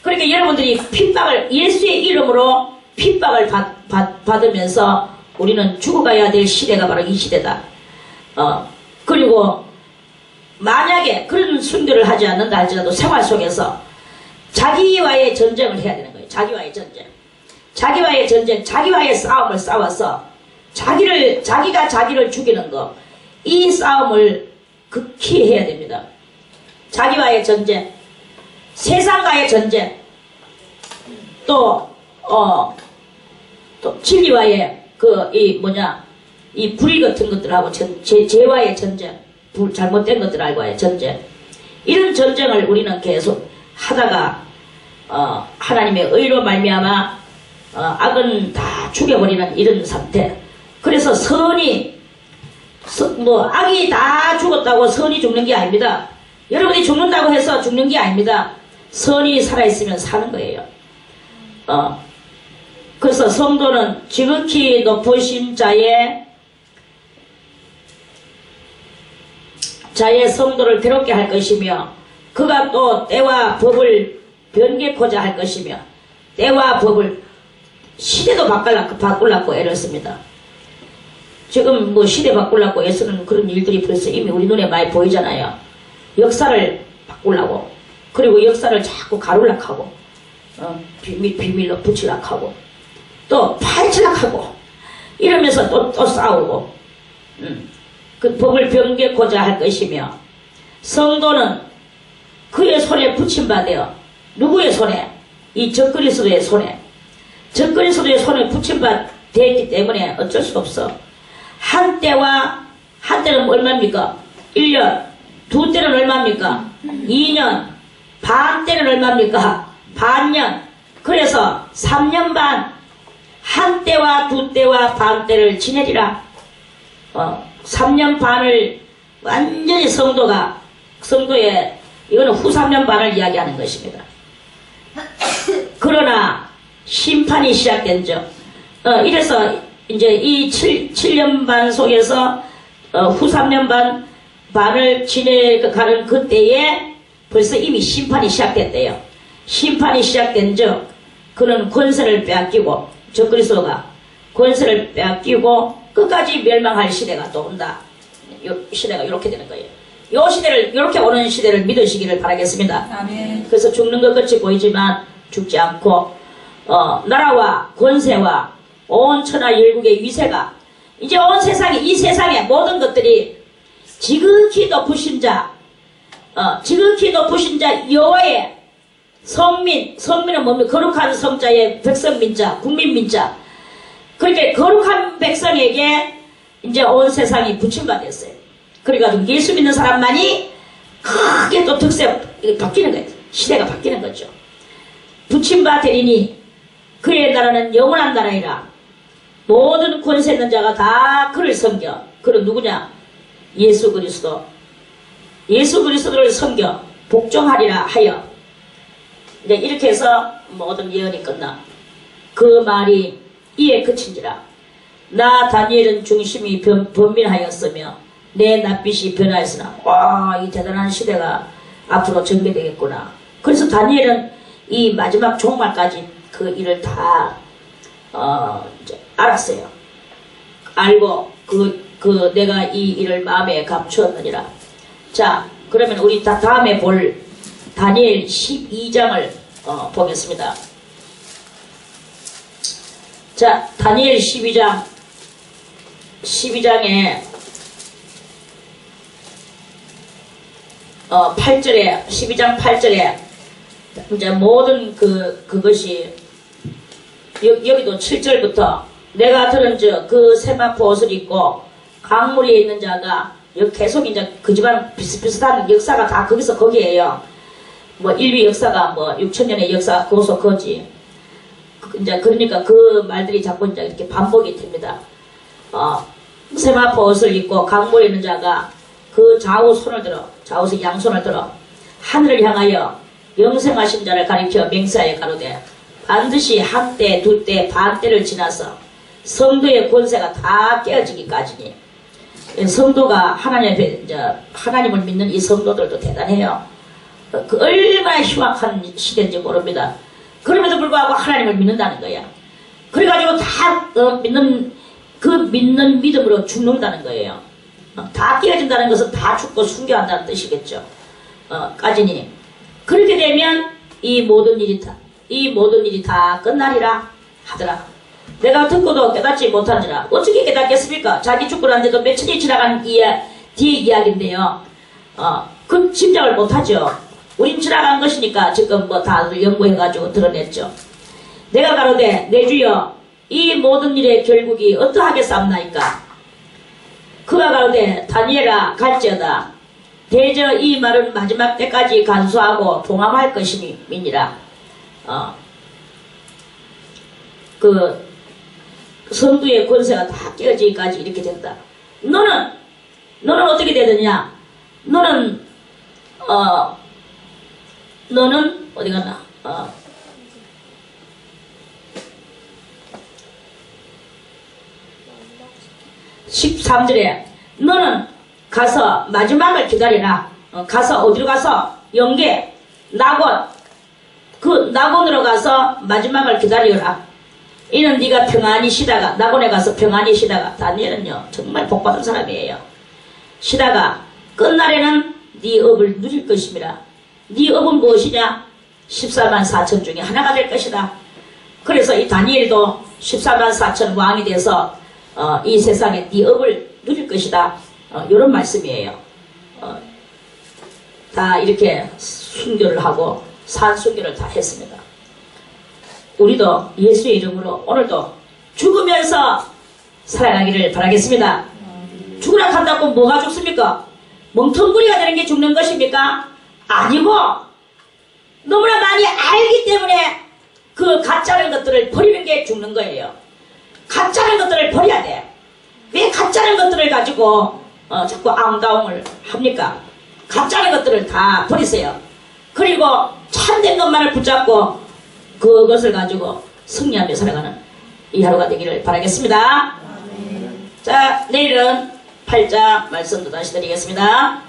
그러니까 여러분들이 핍박을, 예수의 이름으로 핍박을 받으면서 우리는 죽어가야 될 시대가 바로 이 시대다. 그리고 만약에 그런 순교를 하지 않는다 할지라도 생활 속에서 자기와의 전쟁을 해야 되는 거예요. 자기와의 전쟁, 자기와의 싸움을 싸워서 자기가 자기를 죽이는 거, 이 싸움을 극히 해야 됩니다. 자기와의 전쟁, 세상과의 전쟁, 또 진리와의 이 불의 같은 것들하고 죄와의 전쟁, 잘못된 것들하고의 전쟁, 이런 전쟁을 우리는 계속 하다가 하나님의 의로 말미암아 악은 다 죽여버리는 이런 상태. 그래서 악이 다 죽었다고 선이 죽는 게 아닙니다. 여러분이 죽는다고 해서 죽는 게 아닙니다. 선이 살아있으면 사는 거예요. 그래서 성도는 지극히 높으신 자의 성도를 괴롭게 할 것이며, 그가 또 때와 법을 변개코자 할 것이며, 때와 법을 시대도 바꾸려고 애를 씁니다. 지금 뭐 시대 바꾸려고 애쓰는 그런 일들이 벌써 이미 우리 눈에 많이 보이잖아요. 역사를 바꾸려고, 그리고 역사를 자꾸 가루려고 하고, 비밀로 붙이려고 하고, 또 파헤치려고 하고, 이러면서 또 싸우고, 그 법을 변개코자 할 것이며, 성도는 그의 손에 붙임받아. 누구의 손에? 이 적그리스도의 손에 붙임바 되었기 때문에 어쩔 수 없어. 한때는 얼마입니까? 1년, 2때는 얼마입니까? 2년, 반 때는 얼마입니까? 반년. 그래서 3년 반, 한때와 2때와 반때를 지내리라. 3년 반을 완전히 성도의, 이거는 후 3년 반을 이야기하는 것입니다. 그러나 심판이 시작된 적, 이래서 이제 이 7년 반 속에서 후 3년 반을 지내가는 그때에 벌써 이미 심판이 시작됐대요. 심판이 시작된 적, 그는 권세를 빼앗기고, 적그리스도가 권세를 빼앗기고 끝까지 멸망할 시대가 또 온다. 요 시대가 이렇게 되는 거예요. 요 시대를, 이렇게 오는 시대를 믿으시기를 바라겠습니다. 아멘. 그래서 죽는 것 끝이 보이지만 죽지 않고, 나라와 권세와 온 천하 열국의 위세가 이제 온 세상에, 이 세상의 모든 것들이 지극히 높으신 자, 여호와의 성민은 뭡니까? 거룩한 성자의 백성민자, 국민민자. 그렇게 거룩한 백성에게 이제 온 세상이 붙임받았어요. 그래가지고 예수 믿는 사람만이 크게 또 바뀌는 거예요. 시대가 바뀌는 거죠. 붙임받으리니 그의 나라는 영원한 나라이라. 모든 권세 있는 자가 다 그를 섬겨. 그는 누구냐? 예수 그리스도를 섬겨 복종하리라 하여. 이제 이렇게 해서 모든 예언이 끝나. 그 말이 이에 그친지라. 나 다니엘은 중심이 번민하였으며 내 낯빛이 변하였으나. 와, 이 대단한 시대가 앞으로 전개되겠구나. 그래서 다니엘은 이 마지막 종말까지 그 일을 다 이제 알았어요. 알고 내가 이 일을 마음에 감추었느니라. 자, 그러면 우리 다음에 볼 다니엘 12장을 보겠습니다. 자, 다니엘 12장에 8절에 12장 8절에 이제 모든 그것이 여기도 7절부터 내가 들은즉 그 세마포 옷을 입고 강물에 있는 자가 계속 이제 그 집안 비슷비슷한 역사가 다 거기에요. 뭐 인류 역사가 뭐 6천년의 역사가 거기서 거지. 이제 그러니까 그 말들이 자꾸 이제 이렇게 반복이 됩니다. 세마포 옷을 입고 강물에 있는 자가 그 좌우서 양손을 들어 하늘을 향하여 영생하신 자를 가리켜 맹세하여 가로되 반드시 한때, 두때, 반때를 지나서 성도의 권세가 다 깨어지기까지니. 성도가 하나님을 믿는 이 성도들도 대단해요. 그 얼마나 흉악한 시대인지 모릅니다. 그럼에도 불구하고 하나님을 믿는다는 거야. 그래가지고 다 믿는 믿음으로 죽는다는 거예요. 다 깨어진다는 것은 다 죽고 순교한다는 뜻이겠죠. 까지니. 그렇게 되면 이 모든 일이 다 끝나리라 하더라. 내가 듣고도 깨닫지 못한지라. 어떻게 깨닫겠습니까? 자기 죽고 난데도 몇천이 지나간 뒤에 이야기인데요. 그 짐작을 못하죠. 우린 지나간 것이니까 지금 뭐 다들 연구해가지고 드러냈죠. 내가 가로되 내 주여 이 모든 일의 결국이 어떠하겠사옵나이까? 그가 가로되 다니엘아 갈지어다. 대저 이 말은 마지막 때까지 간수하고 봉함할 것임이니라. 그 성도의 권세가 다 깨어지기까지 이렇게 된다. 너는 어떻게 되느냐? 너는 어디 갔나? 13절에 너는 가서 마지막을 기다리라. 가서 어디로 가서? 영계 낙원, 그 낙원으로 가서 마지막을 기다리라. 이는 네가 평안히 쉬다가, 낙원에 가서 평안히 쉬다가, 다니엘은요 정말 복받은 사람이에요. 쉬다가 끝날에는 네 업을 누릴 것입니다. 네 업은 무엇이냐? 14만 4천 중에 하나가 될 것이다. 그래서 이 다니엘도 14만 4천 왕이 돼서 이 세상에 네 업을 누릴 것이다. 이런 말씀이에요. 다 이렇게 순교를 하고 산순교를 다 했습니다. 우리도 예수의 이름으로 오늘도 죽으면서 살아가기를 바라겠습니다. 죽으라 한다고 뭐가 죽습니까? 멍텅구리가 되는 게 죽는 것입니까? 아니고 너무나 많이 알기 때문에 그 가짜는 것들을 버리는 게 죽는 거예요. 가짜는 것들을 버려야 돼. 왜 가짜는 것들을 가지고 자꾸 아웅다웅을 합니까? 가짜는 것들을 다 버리세요. 그리고 참된 것만을 붙잡고 그것을 가지고 승리하며 살아가는 이 하루가 되기를 바라겠습니다. 자, 내일은 8장 말씀도 다시 드리겠습니다.